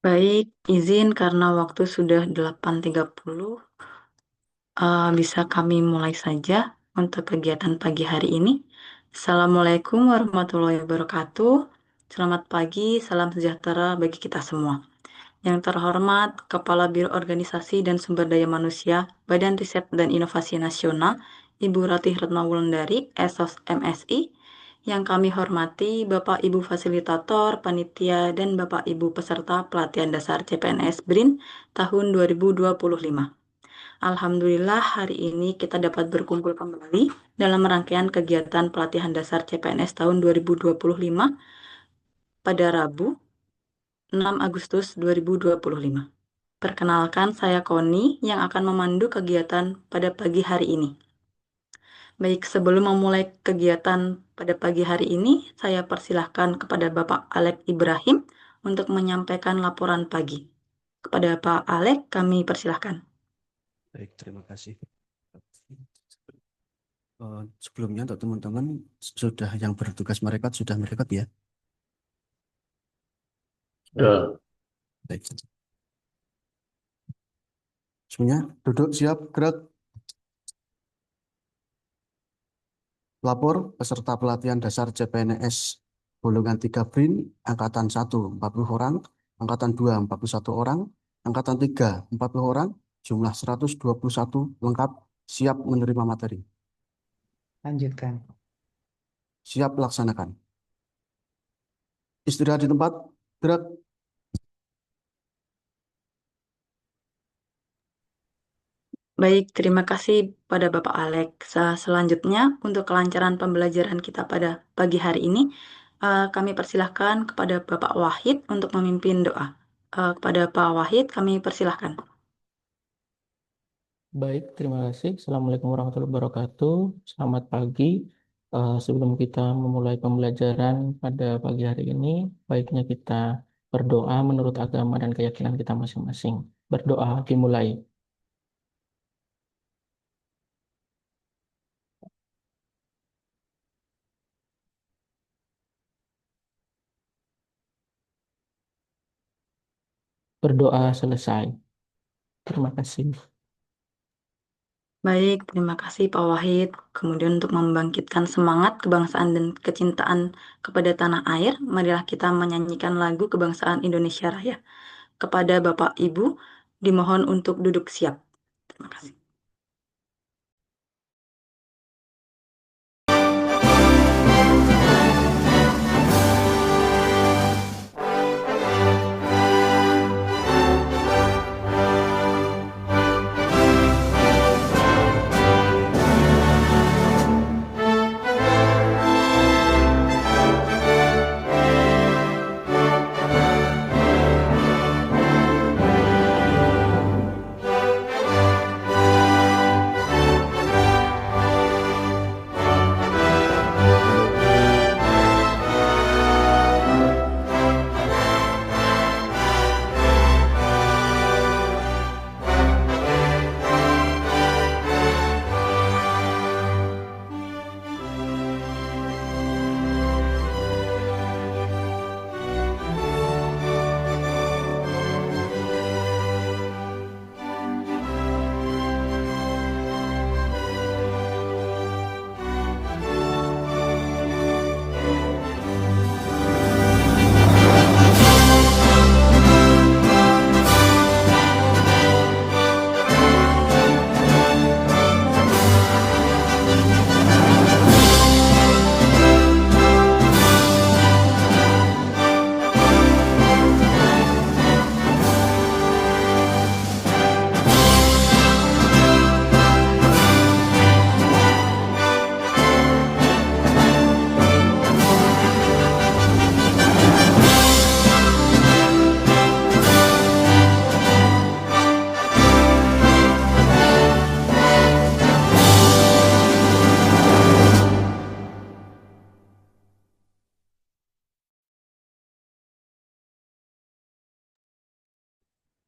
Baik, izin karena waktu sudah 8.30, bisa kami mulai saja untuk kegiatan pagi hari ini. Assalamualaikum warahmatullahi wabarakatuh. Selamat pagi, salam sejahtera bagi kita semua. Yang terhormat Kepala Biro Organisasi dan Sumber Daya Manusia, Badan Riset dan Inovasi Nasional, Ibu Ratih Retno Wulandari, SOS MSI, yang kami hormati Bapak Ibu Fasilitator, Panitia, dan Bapak Ibu peserta pelatihan dasar CPNS BRIN tahun 2025. Alhamdulillah hari ini kita dapat berkumpul kembali dalam rangkaian kegiatan pelatihan dasar CPNS tahun 2025 pada Rabu 6 Agustus 2025. Perkenalkan, saya Koni yang akan memandu kegiatan pada pagi hari ini. Baik, sebelum memulai kegiatan pada pagi hari ini, saya persilahkan kepada Bapak Alek Ibrahim untuk menyampaikan laporan pagi. Kepada Pak Alek, kami persilahkan. Baik, terima kasih. Sebelumnya untuk teman-teman sudah yang bertugas merekat sudah merekat ya. Ya, Baik. Semuanya duduk siap gerak. Lapor peserta pelatihan dasar CPNS golongan 3 BRIN angkatan 1 40 orang, angkatan 2 41 orang, angkatan 3 40 orang, jumlah 121 lengkap siap menerima materi. Lanjutkan. Siap laksanakan. Istirahat di tempat, gerak. Baik, terima kasih pada Bapak Alek. Selanjutnya, untuk kelancaran pembelajaran kita pada pagi hari ini, kami persilahkan kepada Bapak Wahid untuk memimpin doa. Kepada Pak Wahid, kami persilahkan. Baik, terima kasih. Assalamualaikum warahmatullahi wabarakatuh. Selamat pagi. Sebelum kita memulai pembelajaran pada pagi hari ini, baiknya kita berdoa menurut agama dan keyakinan kita masing-masing. Berdoa dimulai. Berdoa selesai. Terima kasih. Baik, terima kasih Pak Wahid. Kemudian untuk membangkitkan semangat kebangsaan dan kecintaan kepada tanah air, marilah kita menyanyikan lagu kebangsaan Indonesia Raya. Kepada Bapak Ibu, dimohon untuk duduk siap. Terima kasih.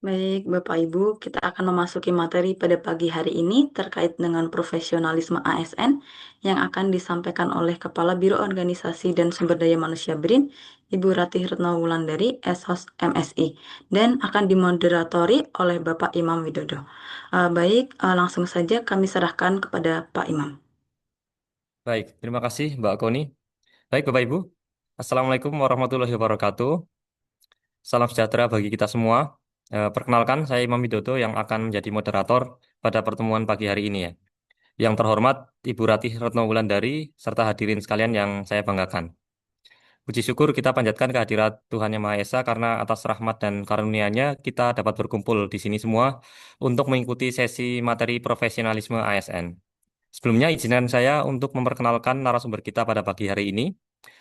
Baik, Bapak Ibu, kita akan memasuki materi pada pagi hari ini terkait dengan profesionalisme ASN yang akan disampaikan oleh Kepala Biro Organisasi dan Sumber Daya Manusia BRIN, Ibu Ratih Retno Wulandari, SHOS MSI, dan akan dimoderatori oleh Bapak Imam Widodo. Baik, langsung saja kami serahkan kepada Pak Imam. Baik, terima kasih Mbak Koni. Baik, Bapak Ibu. Assalamualaikum warahmatullahi wabarakatuh. Salam sejahtera bagi kita semua. Perkenalkan, saya Imam Widodo yang akan menjadi moderator pada pertemuan pagi hari ini ya. Yang terhormat Ibu Ratih Retno Wulandari serta hadirin sekalian yang saya banggakan. Puji syukur kita panjatkan kehadirat Tuhan Yang Maha Esa karena atas rahmat dan karunia-Nya kita dapat berkumpul di sini semua untuk mengikuti sesi materi profesionalisme ASN. Sebelumnya izinkan saya untuk memperkenalkan narasumber kita pada pagi hari ini.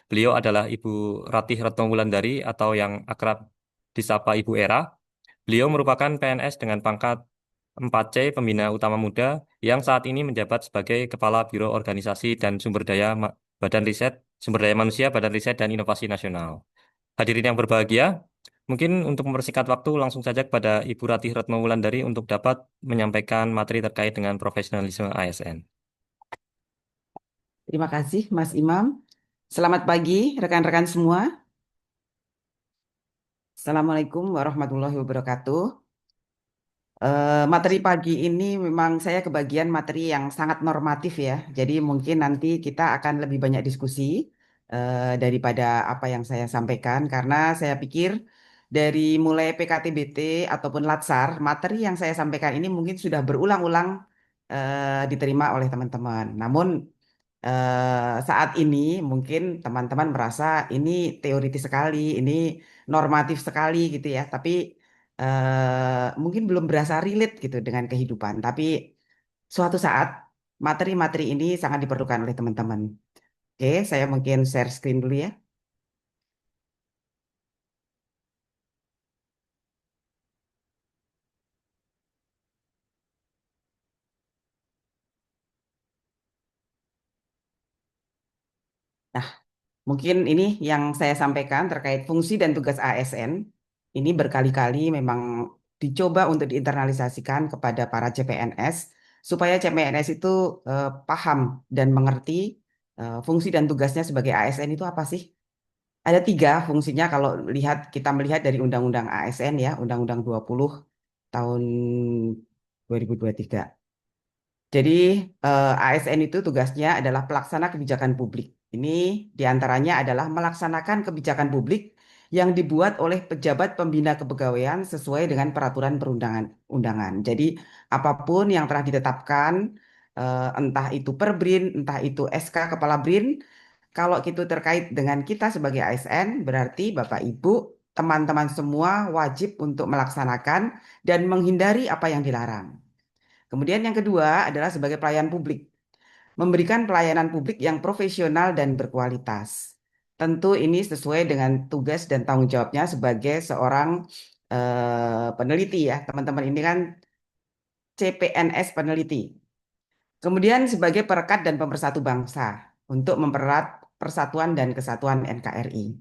Beliau adalah Ibu Ratih Retno Wulandari atau yang akrab disapa Ibu Era. Beliau merupakan PNS dengan pangkat 4C Pembina Utama Muda yang saat ini menjabat sebagai Kepala Biro Organisasi dan Badan Riset, Sumber Daya Manusia, Badan Riset dan Inovasi Nasional. Hadirin yang berbahagia, mungkin untuk mempersingkat waktu langsung saja kepada Ibu Ratih Retno Wulandari untuk dapat menyampaikan materi terkait dengan profesionalisme ASN. Terima kasih, Mas Imam. Selamat pagi, rekan-rekan semua. Assalamualaikum warahmatullahi wabarakatuh. Materi pagi ini memang saya kebagian materi yang sangat normatif ya. Jadi mungkin nanti kita akan lebih banyak diskusi daripada apa yang saya sampaikan. Karena saya pikir dari mulai PKTBT ataupun Latsar, materi yang saya sampaikan ini mungkin sudah berulang-ulang diterima oleh teman-teman. Namun saat ini mungkin teman-teman merasa ini teoritis sekali, ini normatif sekali gitu ya. Tapi mungkin belum berasa relate gitu dengan kehidupan. Tapi suatu saat materi-materi ini sangat diperlukan oleh teman-teman. Oke, saya mungkin share screen dulu ya. Nah, mungkin ini yang saya sampaikan terkait fungsi dan tugas ASN. Ini berkali-kali memang dicoba untuk diinternalisasikan kepada para CPNS supaya CPNS itu paham dan mengerti fungsi dan tugasnya sebagai ASN itu apa sih? Ada tiga fungsinya kalau kita melihat dari Undang-Undang ASN ya, Undang-Undang 20 tahun 2023. Jadi ASN itu tugasnya adalah pelaksana kebijakan publik. Ini diantaranya adalah melaksanakan kebijakan publik yang dibuat oleh pejabat pembina kepegawaian sesuai dengan peraturan perundangan-undangan. Jadi apapun yang telah ditetapkan, entah itu per BRIN, entah itu SK Kepala BRIN, kalau itu terkait dengan kita sebagai ASN, berarti Bapak Ibu, teman-teman semua wajib untuk melaksanakan dan menghindari apa yang dilarang. Kemudian yang kedua adalah sebagai pelayan publik, memberikan pelayanan publik yang profesional dan berkualitas. Tentu ini sesuai dengan tugas dan tanggung jawabnya sebagai seorang peneliti ya. Teman-teman ini kan CPNS peneliti. Kemudian sebagai perekat dan pemersatu bangsa untuk mempererat persatuan dan kesatuan NKRI.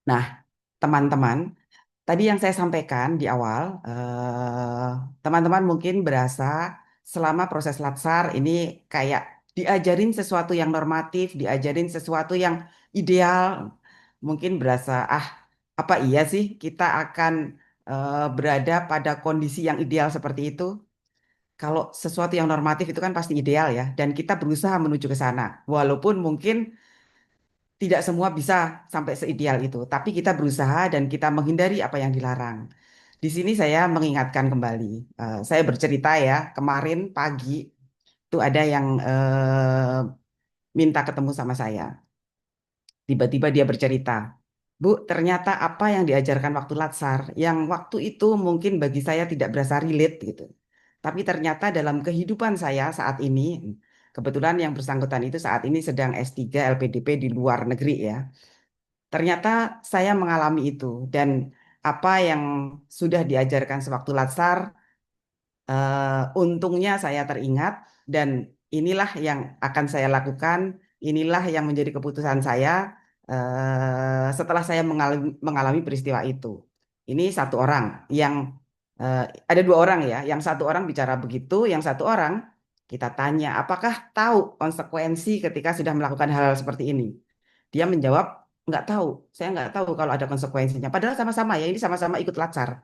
Nah, teman-teman, tadi yang saya sampaikan di awal, teman-teman mungkin berasa selama proses latsar ini kayak diajarin sesuatu yang normatif, diajarin sesuatu yang ideal, mungkin berasa, apa iya sih kita akan berada pada kondisi yang ideal seperti itu? Kalau sesuatu yang normatif itu kan pasti ideal ya, dan kita berusaha menuju ke sana. Walaupun mungkin tidak semua bisa sampai seideal itu, tapi kita berusaha dan kita menghindari apa yang dilarang. Di sini saya mengingatkan kembali, saya bercerita ya, kemarin pagi itu ada yang minta ketemu sama saya. Tiba-tiba dia bercerita, Bu, ternyata apa yang diajarkan waktu Latsar, yang waktu itu mungkin bagi saya tidak berasa relate gitu. Tapi ternyata dalam kehidupan saya saat ini, kebetulan yang bersangkutan itu saat ini sedang S3 LPDP di luar negeri ya. Ternyata saya mengalami itu dan apa yang sudah diajarkan sewaktu Latsar, untungnya saya teringat dan inilah yang akan saya lakukan, inilah yang menjadi keputusan saya setelah saya mengalami peristiwa itu. Ini satu orang yang Eh, ada dua orang ya, yang satu orang bicara begitu, yang satu orang kita tanya, apakah tahu konsekuensi ketika sudah melakukan hal seperti ini? Dia menjawab, nggak tahu, saya nggak tahu kalau ada konsekuensinya. Padahal sama-sama ya, ini sama-sama ikut latsar.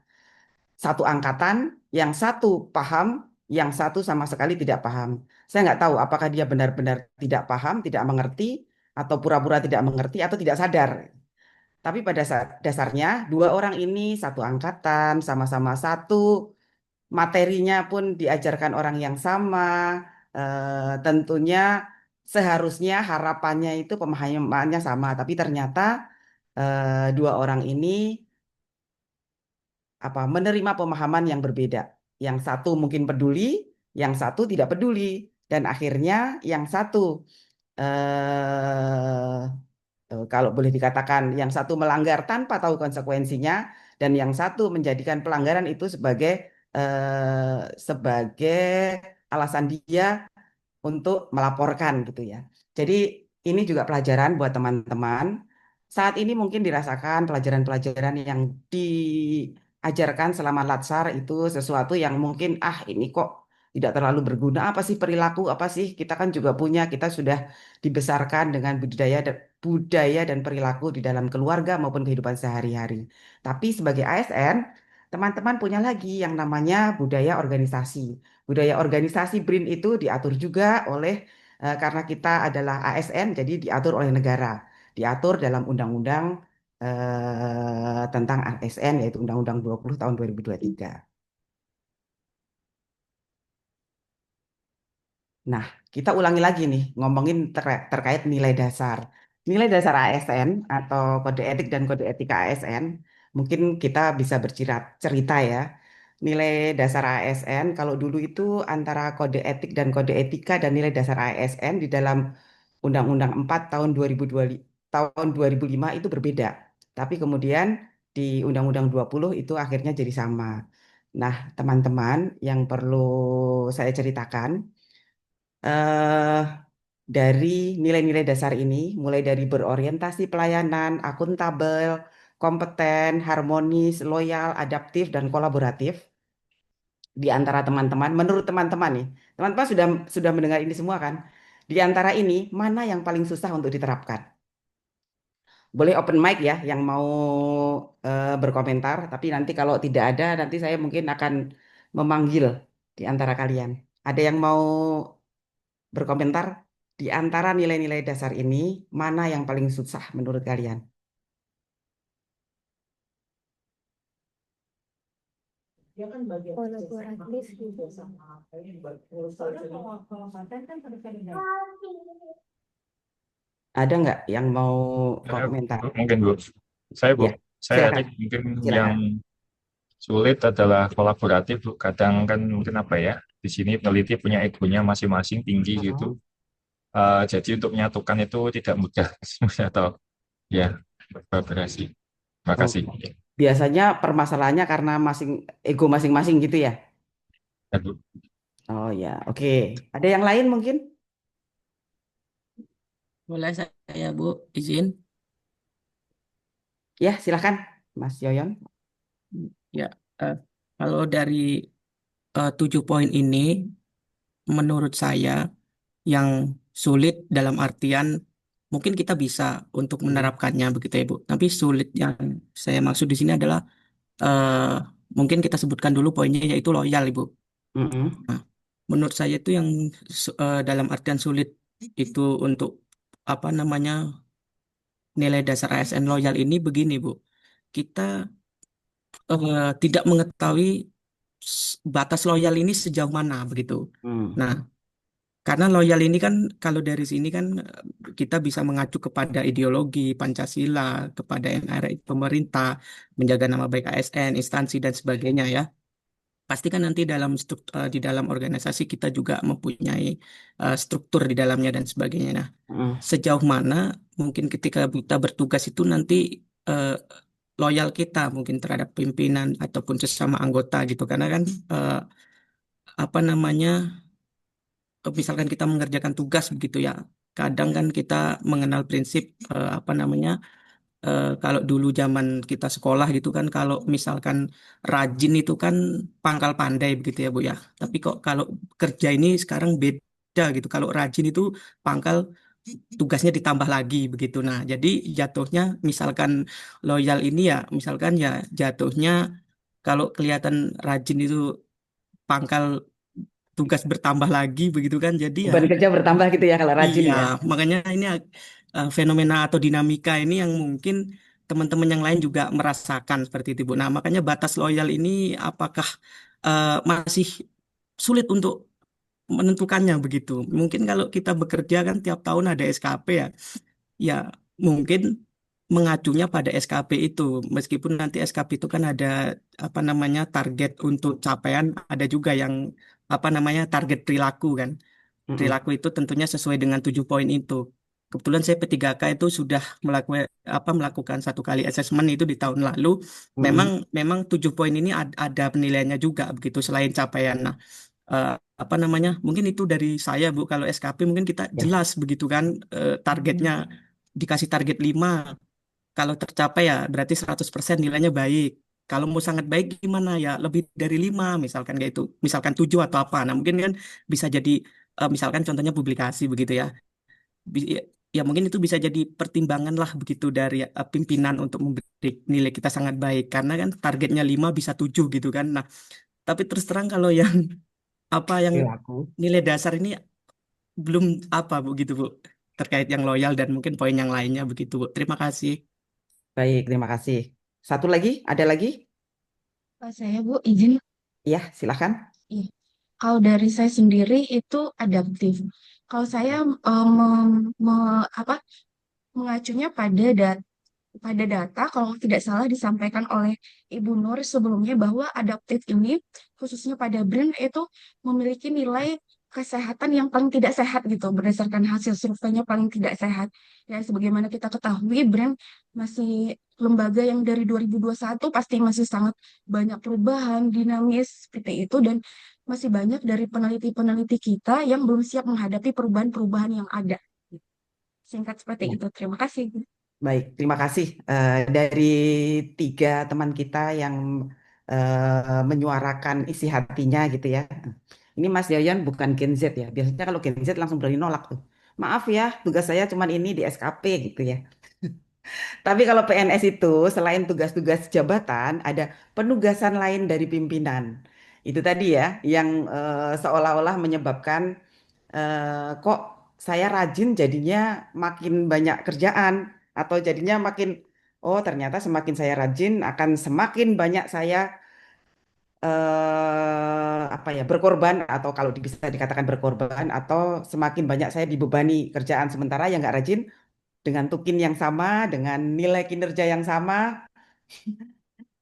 Satu angkatan, yang satu paham, yang satu sama sekali tidak paham. Saya nggak tahu apakah dia benar-benar tidak paham, tidak mengerti, atau pura-pura tidak mengerti, atau tidak sadar. Tapi pada dasarnya, dua orang ini satu angkatan, sama-sama satu, materinya pun diajarkan orang yang sama. Tentunya seharusnya harapannya itu pemahamannya sama, tapi ternyata dua orang ini menerima pemahaman yang berbeda. Yang satu mungkin peduli, yang satu tidak peduli, dan akhirnya yang satu eh, kalau boleh dikatakan yang satu melanggar tanpa tahu konsekuensinya, dan yang satu menjadikan pelanggaran itu sebagai alasan dia untuk melaporkan gitu ya. Jadi ini juga pelajaran buat teman-teman. Saat ini mungkin dirasakan pelajaran-pelajaran yang diajarkan selama latsar itu sesuatu yang mungkin ini kok tidak terlalu berguna. Apa sih perilaku? Apa sih? Kita kan juga punya, kita sudah dibesarkan dengan budaya dan perilaku di dalam keluarga maupun kehidupan sehari-hari. Tapi sebagai ASN, teman-teman punya lagi yang namanya budaya organisasi. Budaya organisasi BRIN itu diatur juga oleh karena kita adalah ASN, jadi diatur oleh negara, diatur dalam undang-undang tentang ASN, yaitu Undang-Undang 20 tahun 2023. Nah, kita ulangi lagi nih, ngomongin terkait nilai dasar. Nilai dasar ASN atau kode etik dan kode etika ASN, mungkin kita bisa cerita ya. Nilai dasar ASN, kalau dulu itu antara kode etik dan kode etika dan nilai dasar ASN di dalam Undang-Undang 4 tahun 2005 itu berbeda. Tapi kemudian di Undang-Undang 20 itu akhirnya jadi sama. Nah, teman-teman yang perlu saya ceritakan, eh, dari nilai-nilai dasar ini, mulai dari berorientasi pelayanan, akuntabel, kompeten, harmonis, loyal, adaptif, dan kolaboratif di antara teman-teman. Menurut teman-teman nih, teman-teman sudah mendengar ini semua kan? Di antara ini, mana yang paling susah untuk diterapkan? Boleh open mic ya, yang mau berkomentar. Tapi nanti kalau tidak ada, nanti saya mungkin akan memanggil di antara kalian. Ada yang mau berkomentar di antara nilai-nilai dasar ini, mana yang paling susah menurut kalian? Kolaboratif gitu. Ada nggak yang mau Eh, komentar? Mungkin Bu, saya Bu, Ya, saya silakan, tadi mungkin yang silakan. sulit adalah kolaboratif Bu. Kadang kan mungkin apa ya, di sini peneliti punya egonya masing-masing tinggi gitu. Mm-mm. Jadi untuk menyatukan itu tidak mudah atau ya kolaborasi. Terima Oh, kasih. biasanya permasalahannya karena ego masing-masing gitu ya. Ya, Bu. Oh ya, oke. Ada yang lain mungkin? Boleh saya, Bu, izin? Ya, silahkan, Mas Yoyon. Ya, eh, kalau dari 7 poin ini, menurut saya yang sulit dalam artian mungkin kita bisa untuk Mm. menerapkannya begitu ya, Bu. Tapi sulit yang saya maksud di sini adalah eh, mungkin kita sebutkan dulu poinnya yaitu loyal, Ibu. Mm-mm. Nah, menurut saya itu yang dalam artian sulit itu untuk apa namanya nilai dasar ASN loyal ini begini, Bu. Kita tidak mengetahui batas loyal ini sejauh mana begitu. Mm. Nah, karena loyal ini kan kalau dari sini kan kita bisa mengacu kepada ideologi Pancasila, kepada NRI pemerintah, menjaga nama baik ASN, instansi dan sebagainya ya. Pasti kan nanti di dalam organisasi kita juga mempunyai struktur di dalamnya dan sebagainya. Nah, Mm. sejauh mana mungkin ketika kita bertugas itu nanti eh, loyal kita mungkin terhadap pimpinan ataupun sesama anggota gitu. Karena kan apa namanya misalkan kita mengerjakan tugas begitu ya. Kadang kan kita mengenal prinsip apa namanya kalau dulu zaman kita sekolah gitu kan, kalau misalkan rajin itu kan pangkal pandai begitu ya Bu ya. Tapi kok kalau kerja ini sekarang beda gitu. Kalau rajin itu pangkal tugasnya ditambah lagi begitu. Nah, jadi jatuhnya misalkan loyal ini ya, misalkan ya jatuhnya kalau kelihatan rajin itu pangkal tugas bertambah lagi begitu kan. Jadi ya Beban kerja bertambah gitu ya kalau rajin iya, ya. makanya ini fenomena atau dinamika ini yang mungkin teman-teman yang lain juga merasakan seperti itu, Bu. Nah, makanya batas loyal ini apakah masih sulit untuk menentukannya begitu. Mungkin kalau kita bekerja kan tiap tahun ada SKP ya, ya mungkin mengacunya pada SKP itu. Meskipun nanti SKP itu kan ada apa namanya target untuk capaian, ada juga yang apa namanya target perilaku kan. Mm-mm. Perilaku itu tentunya sesuai dengan 7 poin itu. Kebetulan saya P3K itu sudah melakukan 1 kali asesmen itu di tahun lalu. Memang Mm-mm. memang 7 poin ini ada penilaiannya juga begitu selain capaian. Nah, eh, apa namanya? Mungkin itu dari saya Bu. Kalau SKP mungkin kita Ya. jelas begitu kan targetnya dikasih target 5. Kalau tercapai ya berarti 100% nilainya baik. Kalau mau sangat baik gimana ya lebih dari 5 misalkan kayak itu. Misalkan 7 atau apa. Nah mungkin kan bisa jadi misalkan contohnya publikasi begitu ya. Ya, ya mungkin itu bisa jadi pertimbangan lah begitu dari pimpinan untuk memberi nilai kita sangat baik. Karena kan targetnya 5 bisa 7 gitu kan. Nah tapi terus terang kalau yang apa yang Perilaku. nilai dasar ini belum apa Bu gitu Bu. Terkait yang loyal dan mungkin poin yang lainnya begitu Bu. Terima kasih. Baik, terima kasih. Satu lagi, ada lagi? Saya Bu izin. Ya, silakan. Iya. Kalau dari saya sendiri itu adaptif. Kalau saya apa mengacunya pada data kalau tidak salah disampaikan oleh Ibu Nur sebelumnya bahwa adaptif ini khususnya pada BRIN itu memiliki nilai kesehatan yang paling tidak sehat gitu berdasarkan hasil surveinya paling tidak sehat. Ya sebagaimana kita ketahui BRIN masih lembaga yang dari 2021 pasti masih sangat banyak perubahan, dinamis seperti itu dan masih banyak dari peneliti-peneliti kita yang belum siap menghadapi perubahan-perubahan yang ada. Singkat seperti Ya. itu. Terima kasih. Baik, terima kasih dari 3 teman kita yang menyuarakan isi hatinya gitu ya. Ini Mas Yayan bukan Gen Z ya. Biasanya kalau Gen Z langsung berani nolak tuh. Maaf ya, tugas saya cuma ini di SKP gitu ya. Tapi kalau PNS itu selain tugas-tugas jabatan, ada penugasan lain dari pimpinan. Itu tadi ya, yang seolah-olah menyebabkan kok saya rajin jadinya makin banyak kerjaan atau jadinya makin oh ternyata semakin saya rajin akan semakin banyak saya apa ya berkorban atau kalau bisa dikatakan berkorban atau semakin banyak saya dibebani kerjaan sementara yang nggak rajin dengan tukin yang sama dengan nilai kinerja yang sama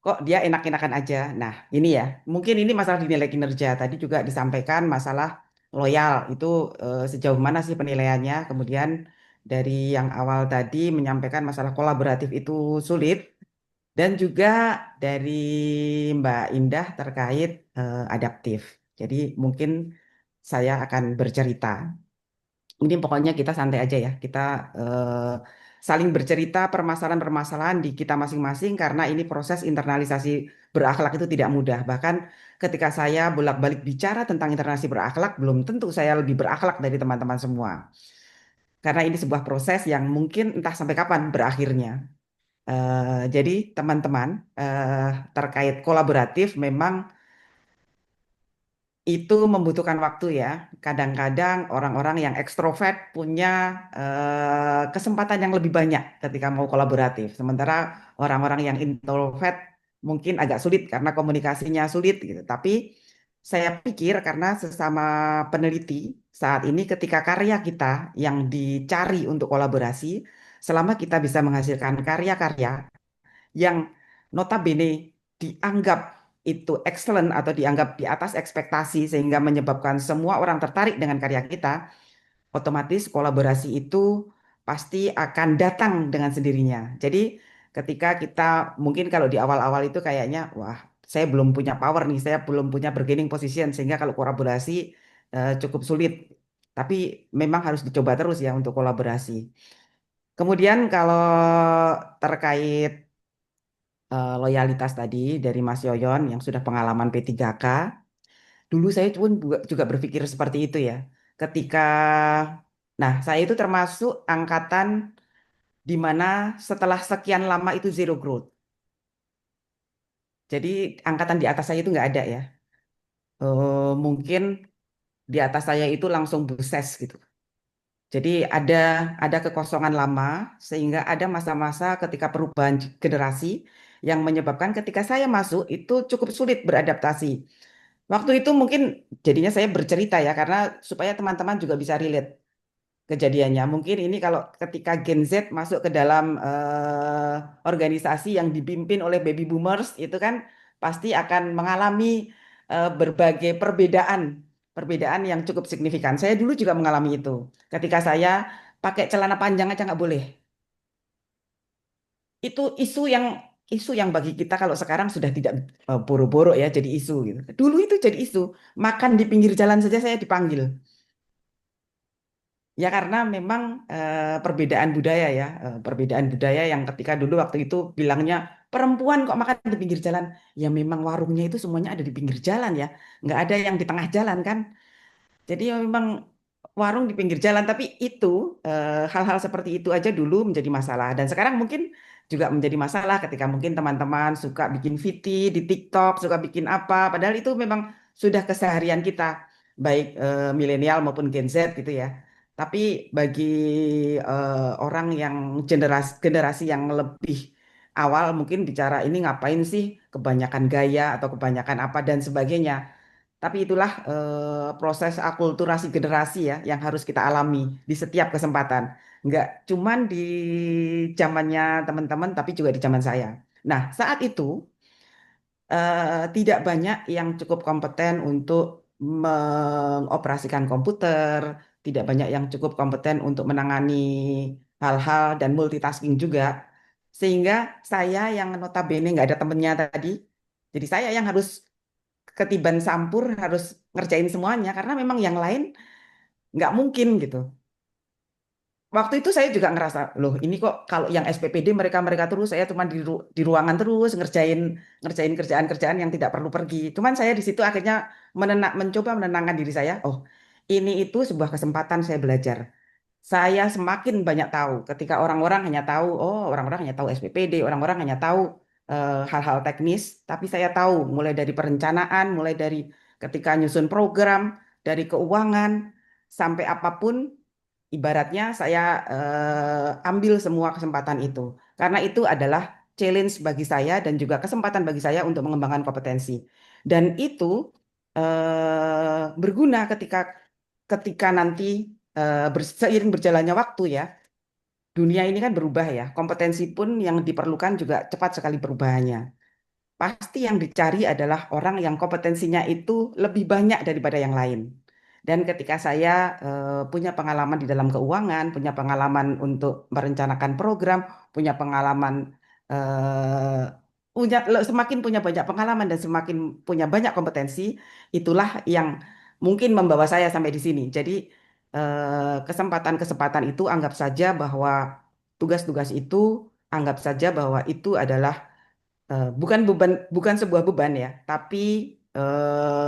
kok dia enak-enakan aja. Nah, ini ya, mungkin ini masalah di nilai kinerja. Tadi juga disampaikan masalah loyal, itu sejauh mana sih penilaiannya. Kemudian dari yang awal tadi menyampaikan masalah kolaboratif itu sulit. Dan juga dari Mbak Indah terkait adaptif. Jadi mungkin saya akan bercerita. Ini pokoknya kita santai aja ya. Kita eh, saling bercerita permasalahan-permasalahan di kita masing-masing karena ini proses internalisasi berakhlak itu tidak mudah. Bahkan ketika saya bolak-balik bicara tentang internalisasi berakhlak, belum tentu saya lebih berakhlak dari teman-teman semua. Karena ini sebuah proses yang mungkin entah sampai kapan berakhirnya. Jadi teman-teman terkait kolaboratif memang itu membutuhkan waktu ya. Kadang-kadang orang-orang yang ekstrovert punya kesempatan yang lebih banyak ketika mau kolaboratif. Sementara orang-orang yang introvert mungkin agak sulit karena komunikasinya sulit gitu. Tapi saya pikir karena sesama peneliti saat ini ketika karya kita yang dicari untuk kolaborasi, selama kita bisa menghasilkan karya-karya yang notabene dianggap itu excellent atau dianggap di atas ekspektasi sehingga menyebabkan semua orang tertarik dengan karya kita, otomatis kolaborasi itu pasti akan datang dengan sendirinya. Jadi ketika kita mungkin kalau di awal-awal itu kayaknya wah saya belum punya power nih, saya belum punya bargaining position sehingga kalau kolaborasi cukup sulit. Tapi memang harus dicoba terus ya untuk kolaborasi. Kemudian kalau terkait loyalitas tadi dari Mas Yoyon yang sudah pengalaman P3K, dulu saya pun juga berpikir seperti itu ya. Ketika, nah saya itu termasuk angkatan di mana setelah sekian lama itu zero growth. Jadi angkatan di atas saya itu nggak ada ya. Mungkin di atas saya itu langsung buses gitu. Jadi ada kekosongan lama sehingga ada masa-masa ketika perubahan generasi yang menyebabkan ketika saya masuk itu cukup sulit beradaptasi. Waktu itu mungkin jadinya saya bercerita ya karena supaya teman-teman juga bisa relate kejadiannya. Mungkin ini kalau ketika Gen Z masuk ke dalam organisasi yang dipimpin oleh baby boomers itu kan pasti akan mengalami berbagai perbedaan yang cukup signifikan. Saya dulu juga mengalami itu. Ketika saya pakai celana panjang aja nggak boleh. Itu isu yang bagi kita kalau sekarang sudah tidak boro-boro ya jadi isu gitu. Dulu itu jadi isu. Makan di pinggir jalan saja saya dipanggil. Ya karena memang perbedaan budaya ya, perbedaan budaya yang ketika dulu waktu itu bilangnya perempuan kok makan di pinggir jalan. Ya memang warungnya itu semuanya ada di pinggir jalan ya, nggak ada yang di tengah jalan kan. Jadi ya memang warung di pinggir jalan, tapi itu hal-hal seperti itu aja dulu menjadi masalah. Dan sekarang mungkin juga menjadi masalah ketika mungkin teman-teman suka bikin VT di TikTok, suka bikin apa, padahal itu memang sudah keseharian kita, baik milenial maupun Gen Z gitu ya. Tapi bagi orang yang generasi yang lebih awal mungkin bicara ini ngapain sih, kebanyakan gaya atau kebanyakan apa dan sebagainya. Tapi itulah proses akulturasi generasi ya yang harus kita alami di setiap kesempatan. Nggak cuman di zamannya teman-teman, tapi juga di zaman saya. Nah, saat itu tidak banyak yang cukup kompeten untuk mengoperasikan komputer, tidak banyak yang cukup kompeten untuk menangani hal-hal dan multitasking juga. Sehingga saya yang notabene nggak ada temennya tadi, jadi saya yang harus ketiban sampur harus ngerjain semuanya karena memang yang lain nggak mungkin gitu. Waktu itu saya juga ngerasa, loh ini kok kalau yang SPPD mereka-mereka terus, saya cuma di ruangan terus ngerjain ngerjain kerjaan-kerjaan yang tidak perlu pergi. Cuman saya di situ akhirnya mencoba menenangkan diri saya, oh ini itu sebuah kesempatan saya belajar. Saya semakin banyak tahu ketika orang-orang hanya tahu, oh orang-orang hanya tahu SPPD, orang-orang hanya tahu hal-hal teknis, tapi saya tahu mulai dari perencanaan, mulai dari ketika nyusun program, dari keuangan, sampai apapun, ibaratnya saya ambil semua kesempatan itu. Karena itu adalah challenge bagi saya dan juga kesempatan bagi saya untuk mengembangkan kompetensi. Dan itu berguna ketika ketika nanti seiring berjalannya waktu ya, dunia ini kan berubah ya, kompetensi pun yang diperlukan juga cepat sekali perubahannya. Pasti yang dicari adalah orang yang kompetensinya itu lebih banyak daripada yang lain. Dan ketika saya punya pengalaman di dalam keuangan, punya pengalaman untuk merencanakan program, punya pengalaman semakin punya banyak pengalaman dan semakin punya banyak kompetensi, itulah yang mungkin membawa saya sampai di sini. Jadi kesempatan-kesempatan itu anggap saja bahwa tugas-tugas itu anggap saja bahwa itu adalah bukan beban, bukan sebuah beban ya, tapi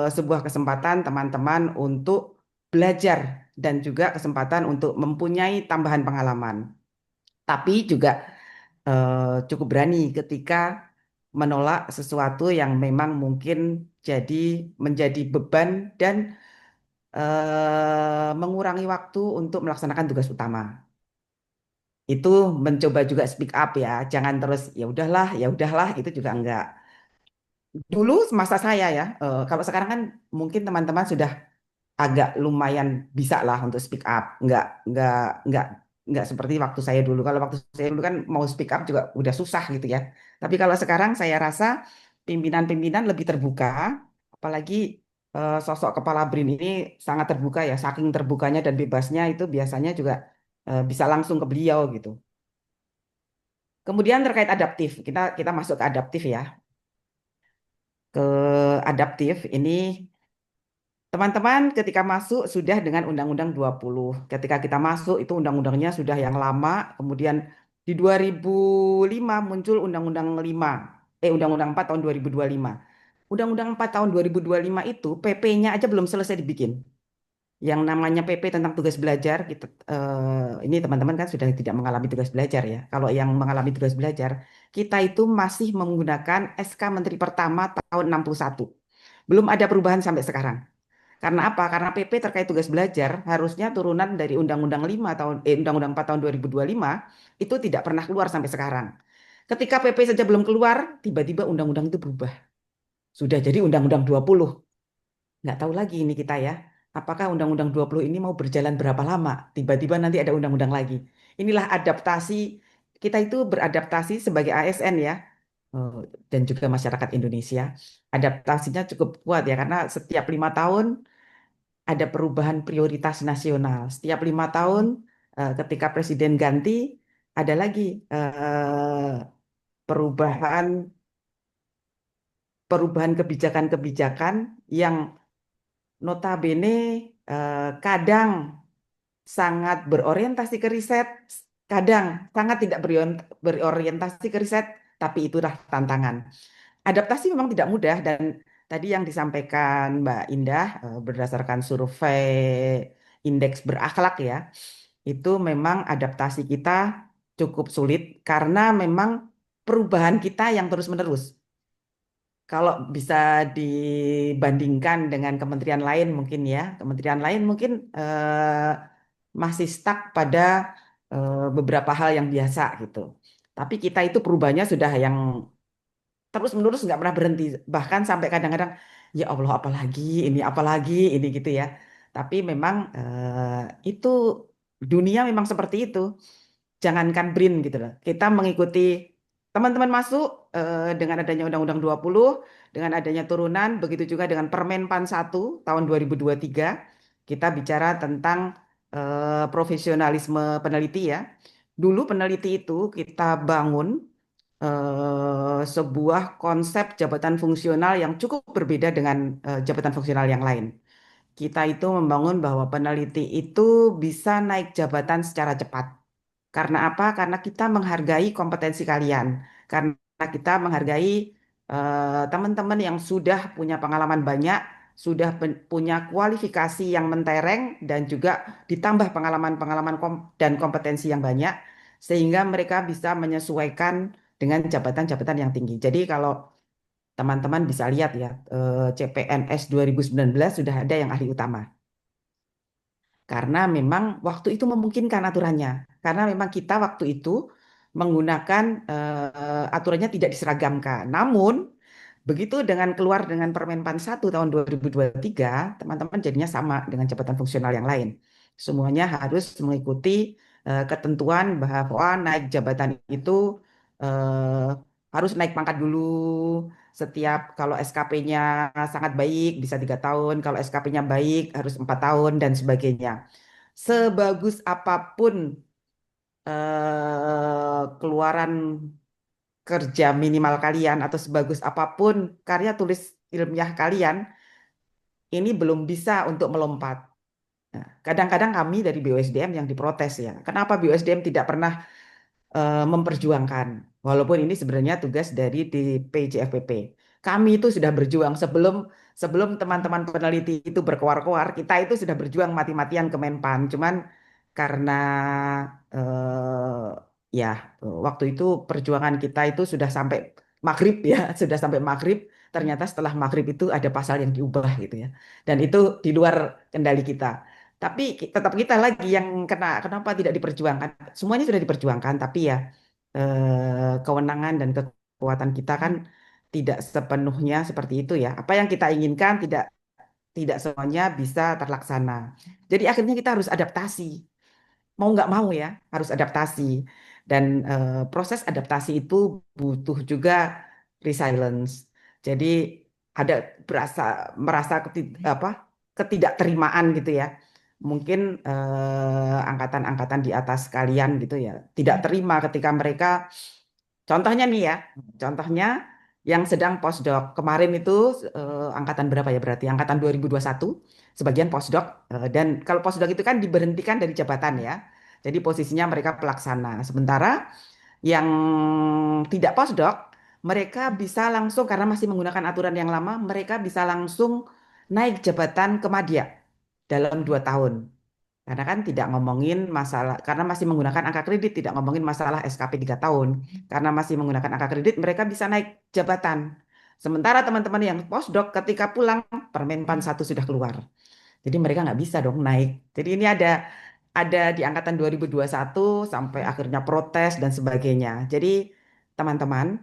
sebuah kesempatan teman-teman untuk belajar dan juga kesempatan untuk mempunyai tambahan pengalaman. Tapi juga cukup berani ketika menolak sesuatu yang memang mungkin jadi menjadi beban dan mengurangi waktu untuk melaksanakan tugas utama. Itu mencoba juga speak up ya, jangan terus ya udahlah itu juga enggak. Dulu masa saya ya, kalau sekarang kan mungkin teman-teman sudah agak lumayan bisa lah untuk speak up, nggak nggak seperti waktu saya dulu. Kalau waktu saya dulu kan mau speak up juga udah susah gitu ya. Tapi kalau sekarang saya rasa pimpinan-pimpinan lebih terbuka, apalagi sosok kepala BRIN ini sangat terbuka ya, saking terbukanya dan bebasnya itu biasanya juga bisa langsung ke beliau gitu. Kemudian terkait adaptif, kita kita masuk ke adaptif ya. Ke adaptif ini Teman-teman ketika masuk sudah dengan Undang-Undang 20. Ketika kita masuk itu undang-undangnya sudah yang lama, kemudian di 2005 muncul Undang-Undang 5, Undang-Undang 4 tahun 2025. Undang-Undang 4 tahun 2025 itu PP-nya aja belum selesai dibikin. Yang namanya PP tentang tugas belajar, ini teman-teman kan sudah tidak mengalami tugas belajar ya. Kalau yang mengalami tugas belajar, kita itu masih menggunakan SK Menteri Pertama tahun 61. Belum ada perubahan sampai sekarang. Karena apa? Karena PP terkait tugas belajar harusnya turunan dari Undang-Undang 5 tahun Undang-Undang 4 tahun 2025 itu tidak pernah keluar sampai sekarang. Ketika PP saja belum keluar, tiba-tiba undang-undang itu berubah. Sudah jadi Undang-Undang 20. Nggak tahu lagi ini kita ya. Apakah Undang-Undang 20 ini mau berjalan berapa lama? Tiba-tiba nanti ada undang-undang lagi. Inilah adaptasi. Kita itu beradaptasi sebagai ASN ya. eh, Dan juga masyarakat Indonesia. Adaptasinya cukup kuat ya. Karena setiap 5 tahun ada perubahan prioritas nasional. Setiap 5 tahun ketika presiden ganti, ada lagi perubahan perubahan kebijakan-kebijakan yang notabene kadang sangat berorientasi ke riset, kadang sangat tidak berorientasi ke riset, tapi itulah tantangan. Adaptasi memang tidak mudah dan tadi yang disampaikan Mbak Indah berdasarkan survei indeks berakhlak ya, itu memang adaptasi kita cukup sulit karena memang perubahan kita yang terus-menerus. Kalau bisa dibandingkan dengan kementerian lain mungkin ya, kementerian lain mungkin masih stuck pada beberapa hal yang biasa gitu. Tapi kita itu perubahannya sudah yang terus-menerus nggak pernah berhenti. Bahkan sampai kadang-kadang, ya Allah apalagi ini gitu ya. Tapi memang itu dunia memang seperti itu. Jangankan BRIN gitu loh. Kita mengikuti teman-teman masuk dengan adanya Undang-Undang 20, dengan adanya turunan, begitu juga dengan Permen PAN 1 tahun 2023, kita bicara tentang profesionalisme peneliti ya. Dulu peneliti itu kita bangun sebuah konsep jabatan fungsional yang cukup berbeda dengan jabatan fungsional yang lain. Kita itu membangun bahwa peneliti itu bisa naik jabatan secara cepat. Karena apa? Karena kita menghargai kompetensi kalian. Karena kita menghargai teman-teman yang sudah punya pengalaman banyak, sudah punya kualifikasi yang mentereng, dan juga ditambah pengalaman-pengalaman dan kompetensi yang banyak, sehingga mereka bisa menyesuaikan dengan jabatan-jabatan yang tinggi. Jadi kalau teman-teman bisa lihat ya, CPNS 2019 sudah ada yang ahli utama. Karena memang waktu itu memungkinkan aturannya. Karena memang kita waktu itu menggunakan aturannya tidak diseragamkan. Namun begitu dengan keluar dengan Permen PAN 1 tahun 2023, teman-teman jadinya sama dengan jabatan fungsional yang lain. Semuanya harus mengikuti ketentuan bahwa naik jabatan itu eh, harus naik pangkat dulu. Setiap kalau SKP-nya sangat baik bisa 3 tahun, kalau SKP-nya baik harus 4 tahun dan sebagainya. Sebagus apapun keluaran kerja minimal kalian atau sebagus apapun karya tulis ilmiah kalian, ini belum bisa untuk melompat. Nah, kadang-kadang kami dari BUSDM yang diprotes ya, kenapa BUSDM tidak pernah memperjuangkan, walaupun ini sebenarnya tugas dari di PJFPP. Kami itu sudah berjuang sebelum sebelum teman-teman peneliti itu berkoar-koar, kita itu sudah berjuang mati-matian ke Menpan. Cuman karena ya waktu itu perjuangan kita itu sudah sampai maghrib ya, sudah sampai maghrib. Ternyata setelah maghrib itu ada pasal yang diubah gitu ya, dan itu di luar kendali kita. Tapi tetap kita lagi yang kena. Kenapa tidak diperjuangkan? Semuanya sudah diperjuangkan, tapi ya kewenangan dan kekuatan kita kan tidak sepenuhnya seperti itu ya. Apa yang kita inginkan tidak tidak semuanya bisa terlaksana. Jadi akhirnya kita harus adaptasi. Mau nggak mau ya, harus adaptasi. Dan proses adaptasi itu butuh juga resilience. Jadi ada berasa merasa ketidakterimaan gitu ya. Mungkin angkatan-angkatan di atas kalian gitu ya tidak terima ketika mereka, contohnya nih ya, contohnya yang sedang postdoc. Kemarin itu angkatan berapa ya berarti? Angkatan 2021, sebagian postdoc. Dan kalau postdoc itu kan diberhentikan dari jabatan ya. Jadi posisinya mereka pelaksana. Sementara yang tidak postdoc, mereka bisa langsung, karena masih menggunakan aturan yang lama, mereka bisa langsung naik jabatan ke madya dalam 2 tahun. Karena kan tidak ngomongin masalah, karena masih menggunakan angka kredit, tidak ngomongin masalah SKP 3 tahun. Karena masih menggunakan angka kredit, mereka bisa naik jabatan. Sementara teman-teman yang postdoc ketika pulang, Permenpan 1 sudah keluar. Jadi mereka nggak bisa dong naik. Jadi ini ada di angkatan 2021 sampai akhirnya protes dan sebagainya. Jadi teman-teman,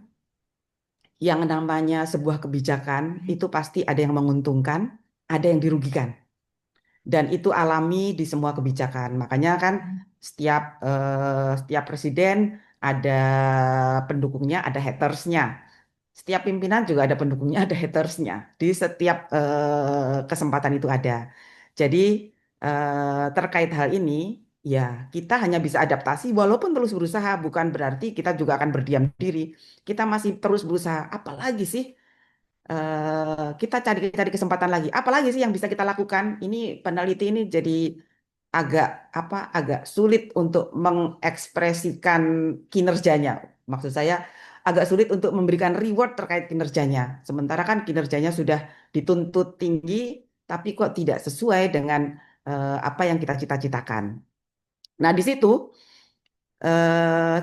yang namanya sebuah kebijakan itu pasti ada yang menguntungkan, ada yang dirugikan. Dan itu alami di semua kebijakan. Makanya kan setiap presiden ada pendukungnya, ada hatersnya. Setiap pimpinan juga ada pendukungnya, ada hatersnya. Di setiap kesempatan itu ada. Jadi terkait hal ini, ya kita hanya bisa adaptasi walaupun terus berusaha. Bukan berarti kita juga akan berdiam diri. Kita masih terus berusaha. Apalagi sih kita cari-cari kesempatan lagi. Apalagi sih yang bisa kita lakukan? Ini peneliti ini jadi agak agak sulit untuk mengekspresikan kinerjanya. Maksud saya agak sulit untuk memberikan reward terkait kinerjanya. Sementara kan kinerjanya sudah dituntut tinggi, tapi kok tidak sesuai dengan apa yang kita cita-citakan. Nah, di situ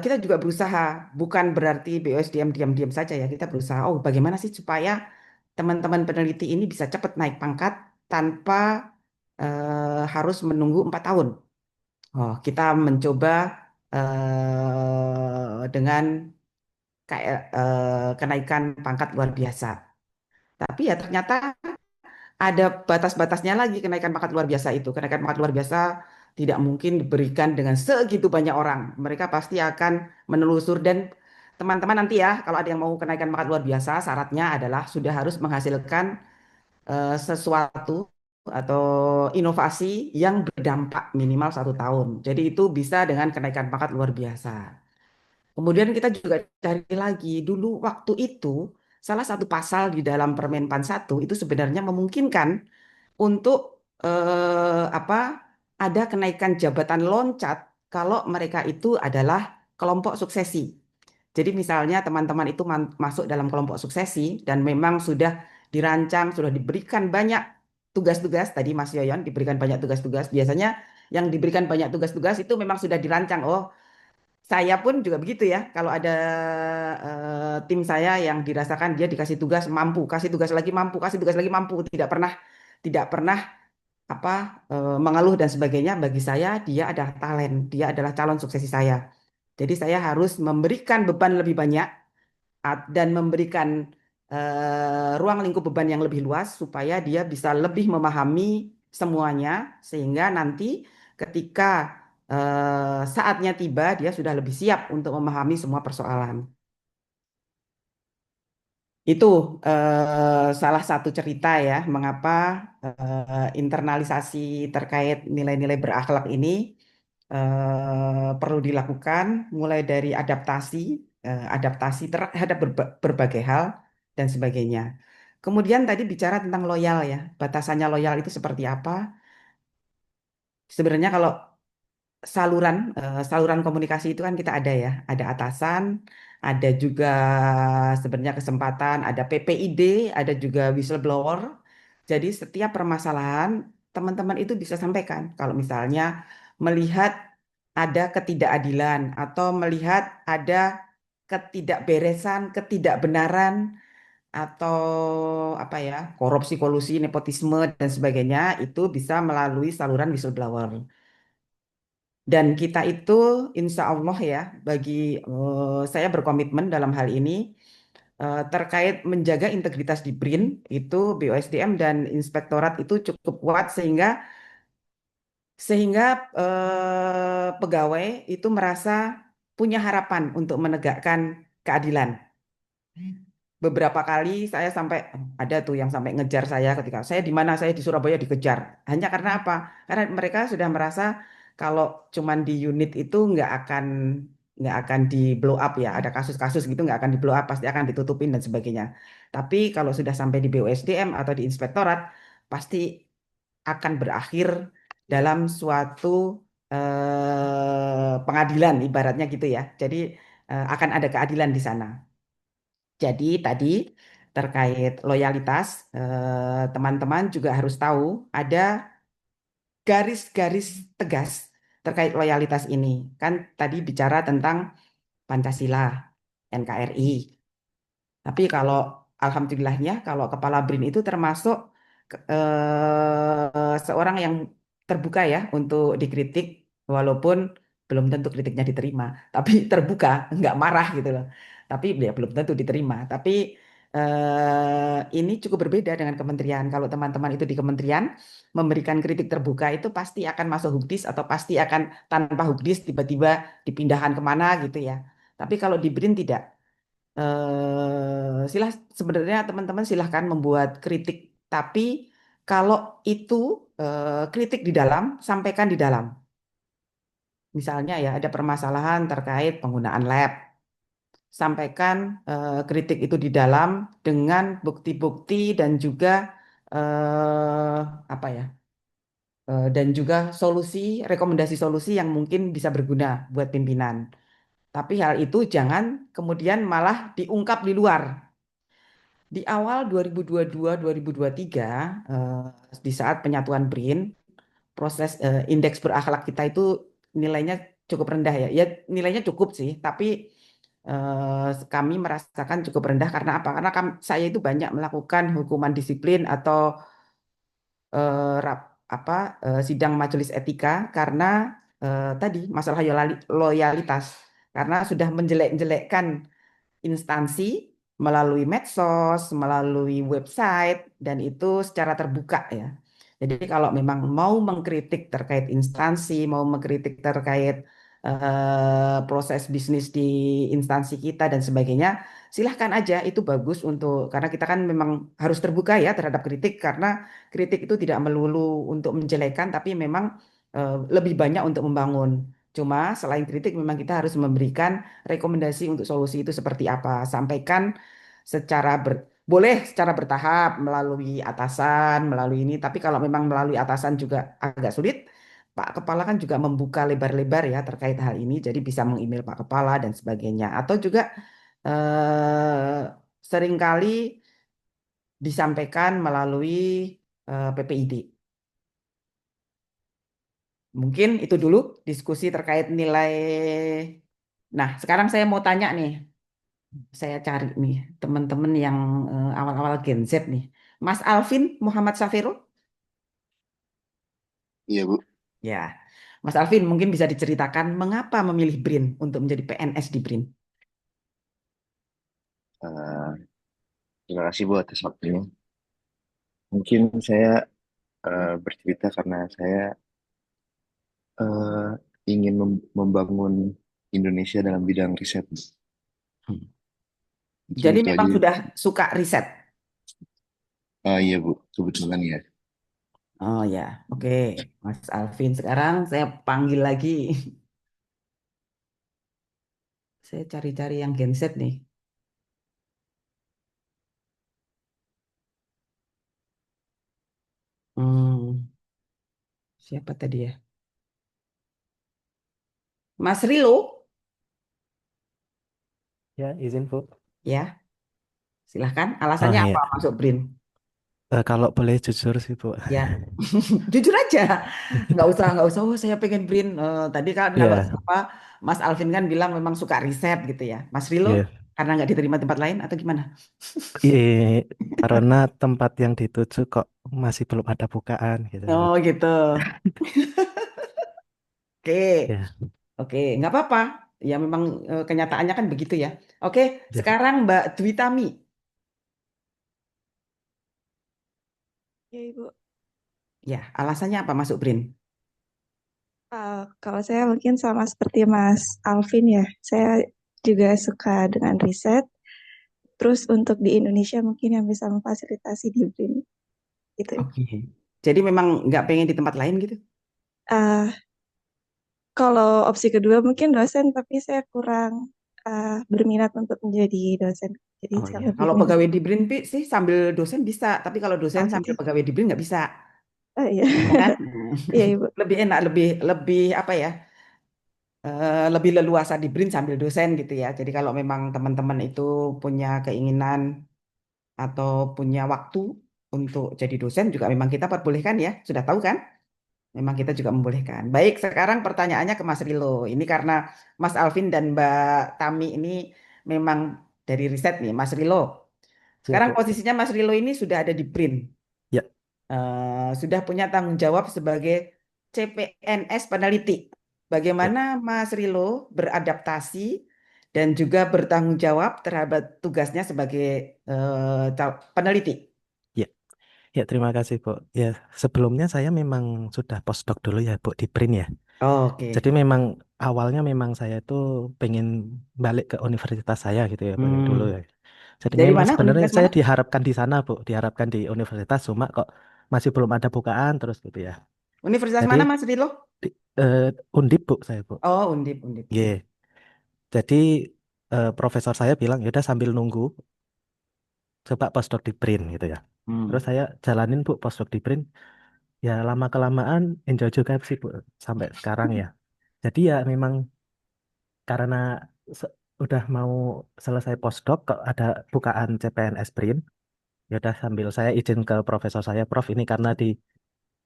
kita juga berusaha, bukan berarti BUSDM diam-diam saja ya. Kita berusaha, oh bagaimana sih supaya teman-teman peneliti ini bisa cepat naik pangkat tanpa harus menunggu 4 tahun. Oh, kita mencoba dengan kayak kenaikan pangkat luar biasa. Tapi ya ternyata ada batas-batasnya lagi kenaikan pangkat luar biasa itu. Kenaikan pangkat luar biasa tidak mungkin diberikan dengan segitu banyak orang. Mereka pasti akan menelusur dan teman-teman nanti ya, kalau ada yang mau kenaikan pangkat luar biasa, syaratnya adalah sudah harus menghasilkan sesuatu atau inovasi yang berdampak minimal 1 tahun. Jadi itu bisa dengan kenaikan pangkat luar biasa. Kemudian kita juga cari lagi, dulu waktu itu salah satu pasal di dalam Permenpan 1 itu sebenarnya memungkinkan untuk apa ada kenaikan jabatan loncat kalau mereka itu adalah kelompok suksesi. Jadi misalnya teman-teman itu masuk dalam kelompok suksesi dan memang sudah dirancang, sudah diberikan banyak tugas-tugas, tadi Mas Yoyon diberikan banyak tugas-tugas. Biasanya yang diberikan banyak tugas-tugas itu memang sudah dirancang. Oh, saya pun juga begitu ya. Kalau ada tim saya yang dirasakan dia dikasih tugas mampu, kasih tugas lagi mampu, kasih tugas lagi mampu, tidak pernah apa mengeluh dan sebagainya. Bagi saya dia adalah talent, dia adalah calon suksesi saya. Jadi saya harus memberikan beban lebih banyak dan memberikan ruang lingkup beban yang lebih luas supaya dia bisa lebih memahami semuanya sehingga nanti ketika saatnya tiba dia sudah lebih siap untuk memahami semua persoalan. Itu salah satu cerita ya mengapa internalisasi terkait nilai-nilai berakhlak ini perlu dilakukan mulai dari adaptasi terhadap berbagai hal dan sebagainya. Kemudian tadi bicara tentang loyal ya, batasannya loyal itu seperti apa? Sebenarnya kalau saluran komunikasi itu kan kita ada ya, ada atasan, ada juga sebenarnya kesempatan, ada PPID, ada juga whistleblower. Jadi setiap permasalahan teman-teman itu bisa sampaikan. Kalau misalnya melihat ada ketidakadilan atau melihat ada ketidakberesan, ketidakbenaran atau apa ya, korupsi, kolusi, nepotisme dan sebagainya itu bisa melalui saluran whistleblower. Dan kita itu insya Allah ya, bagi saya berkomitmen dalam hal ini terkait menjaga integritas di BRIN itu BOSDM dan Inspektorat itu cukup kuat sehingga pegawai itu merasa punya harapan untuk menegakkan keadilan. Beberapa kali saya sampai ada tuh yang sampai ngejar saya ketika saya di mana saya di Surabaya dikejar. Hanya karena apa? Karena mereka sudah merasa kalau cuman di unit itu nggak akan di blow up ya. Ada kasus-kasus gitu nggak akan di blow up, pasti akan ditutupin dan sebagainya. Tapi kalau sudah sampai di BUSDM atau di inspektorat, pasti akan berakhir dalam suatu pengadilan, ibaratnya gitu ya. Jadi akan ada keadilan di sana. Jadi tadi terkait loyalitas, teman-teman juga harus tahu ada garis-garis tegas terkait loyalitas ini. Kan tadi bicara tentang Pancasila, NKRI. Tapi kalau alhamdulillahnya kalau Kepala BRIN itu termasuk seorang yang terbuka ya untuk dikritik walaupun belum tentu kritiknya diterima, tapi terbuka, nggak marah gitu loh. Tapi ya belum tentu diterima. Tapi ini cukup berbeda dengan kementerian. Kalau teman-teman itu di kementerian memberikan kritik terbuka itu pasti akan masuk hukdis atau pasti akan tanpa hukdis tiba-tiba dipindahkan kemana gitu ya. Tapi kalau di BRIN tidak. Sebenarnya teman-teman silahkan membuat kritik, tapi kalau itu kritik di dalam, sampaikan di dalam. Misalnya ya ada permasalahan terkait penggunaan lab, sampaikan kritik itu di dalam dengan bukti-bukti dan juga eh, apa ya, dan juga solusi, rekomendasi solusi yang mungkin bisa berguna buat pimpinan. Tapi hal itu jangan kemudian malah diungkap di luar. Di awal 2022-2023, di saat penyatuan BRIN, proses indeks berakhlak kita itu nilainya cukup rendah ya. Ya nilainya cukup sih, tapi kami merasakan cukup rendah karena apa? Karena saya itu banyak melakukan hukuman disiplin atau sidang majelis etika karena tadi masalah loyalitas. Karena sudah menjelek-jelekkan instansi melalui medsos, melalui website, dan itu secara terbuka ya. Jadi kalau memang mau mengkritik terkait instansi, mau mengkritik terkait proses bisnis di instansi kita dan sebagainya, silahkan aja. Itu bagus karena kita kan memang harus terbuka ya terhadap kritik karena kritik itu tidak melulu untuk menjelekan, tapi memang lebih banyak untuk membangun. Cuma selain kritik memang kita harus memberikan rekomendasi untuk solusi itu seperti apa. Sampaikan boleh secara bertahap melalui atasan, melalui ini. Tapi kalau memang melalui atasan juga agak sulit, Pak Kepala kan juga membuka lebar-lebar ya terkait hal ini. Jadi bisa mengemail Pak Kepala dan sebagainya. Atau juga seringkali disampaikan melalui PPID. Mungkin itu dulu diskusi terkait nilai. Nah, sekarang saya mau tanya nih. Saya cari nih teman-teman yang awal-awal Gen Z nih. Mas Alvin Muhammad Safiro? Iya, Bu. Ya. Mas Alvin mungkin bisa diceritakan mengapa memilih BRIN untuk menjadi PNS di BRIN? Eh, Terima kasih Bu atas waktunya. Mungkin saya bercerita karena saya eh, ingin membangun Indonesia dalam bidang riset. Hmm. Mungkin Jadi itu memang aja. sudah suka riset. Iya, Bu. Kebetulan ya. Oh ya, oke. Mas Alvin, sekarang saya panggil lagi. Saya cari-cari yang Gen Z nih. Hmm, siapa tadi ya? Mas Rilo? Ya, izin Bu. Ya, silahkan. Oh Alasannya ya, apa masuk BRIN? kalau boleh jujur sih Bu. Ya, jujur aja. Nggak usah. Oh, saya pengen BRIN. Tadi kan kalau Ya, siapa Mas Alvin kan bilang memang suka riset gitu ya. Mas Rilo ya. karena nggak diterima tempat lain atau gimana? Karena tempat yang dituju kok masih belum ada bukaan gitu Bu. Oh gitu. Oke, Ya, oke, nggak apa-apa. Ya memang kenyataannya kan begitu ya. Oke, ya. sekarang Mbak Dwi Tami. Ya, Ibu. Ya, alasannya apa masuk BRIN? Kalau saya mungkin sama seperti Mas Alvin ya, saya juga suka dengan riset. Terus untuk di Indonesia mungkin yang bisa memfasilitasi di BRIN gitu. Oke. Jadi memang nggak pengen di tempat lain gitu? Eh, Kalau opsi kedua mungkin dosen, tapi saya kurang berminat untuk menjadi dosen. Jadi Oh saya ya, lebih kalau milih. pegawai di BRIN sih sambil dosen bisa, tapi kalau dosen Oh sambil gitu. pegawai di BRIN nggak bisa, Oh iya. ya kan? Iya Ibu. Lebih enak, lebih lebih apa ya? Lebih leluasa di BRIN sambil dosen gitu ya. Jadi kalau memang teman-teman itu punya keinginan atau punya waktu untuk jadi dosen juga memang kita perbolehkan ya. Sudah tahu kan? Memang kita juga membolehkan. Baik, sekarang pertanyaannya ke Mas Rilo. Ini karena Mas Alvin dan Mbak Tami ini memang dari riset nih, Mas Rilo. Ya, Sekarang Bu. posisinya Mas Rilo ini sudah ada di BRIN. Ya, Sudah punya tanggung jawab sebagai CPNS peneliti. ya, Bagaimana Mas Rilo beradaptasi dan juga bertanggung jawab terhadap tugasnya sebagai peneliti? ya. Ya, terima kasih, Bu. Ya, sebelumnya saya memang sudah postdoc dulu ya, Bu, di BRIN ya. Jadi Oke. memang awalnya memang saya itu pengen balik ke universitas saya gitu ya, Bu, ya, dulu Hmm. ya. Jadinya Dari memang mana? sebenarnya Universitas saya mana? diharapkan di sana, Bu, diharapkan di universitas, cuma kok masih belum ada bukaan terus gitu ya. Universitas Jadi mana Mas Rilo? di, eh, Undip, Bu, saya, Bu. Oh, Undip, Undip. Oke. Iya. Jadi profesor saya bilang, yaudah sambil nunggu, coba postdoc di BRIN gitu ya. Terus Hmm. saya jalanin, Bu, postdoc di BRIN. Ya lama kelamaan enjoy juga sih, Bu, sampai sekarang ya. Jadi ya memang karena se- udah mau selesai postdoc kok ada bukaan CPNS BRIN, ya udah sambil saya izin ke profesor saya, Prof, ini karena di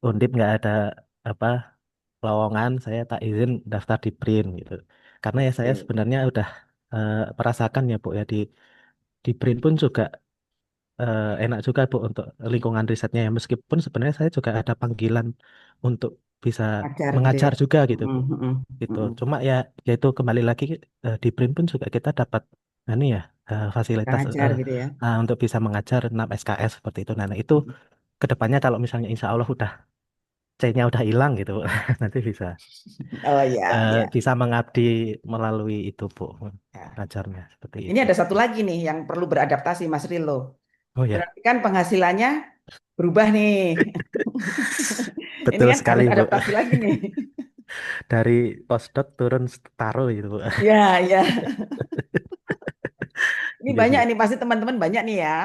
Undip nggak ada apa lowongan, saya tak izin daftar di BRIN gitu. Karena ya saya Oke. sebenarnya udah merasakan ya, Bu, ya di BRIN pun juga enak juga, Bu, untuk lingkungan risetnya ya. Meskipun sebenarnya saya juga ada panggilan untuk bisa Ajar gitu ya. mengajar juga gitu, Hmm, Bu. hmm, hmm, Gitu. hmm. Cuma ya yaitu kembali lagi di BRIN pun juga kita dapat ini ya Kurang fasilitas ajar gitu ya. untuk bisa mengajar 6 SKS seperti itu. Nah, itu Hmm. kedepannya kalau misalnya insya Allah udah C-nya udah hilang gitu, nanti bisa Oh ya, ya. bisa mengabdi melalui itu, Bu, Ya. ngajarnya seperti Ini itu. ada satu lagi nih yang perlu beradaptasi Mas Rilo. Oh ya, Berarti kan penghasilannya berubah nih. Ini betul kan sekali, harus Bu. adaptasi lagi nih. Dari postdoc turun separuh gitu, Bu. Ya, ya. Ini banyak Gitu. nih pasti teman-teman banyak nih ya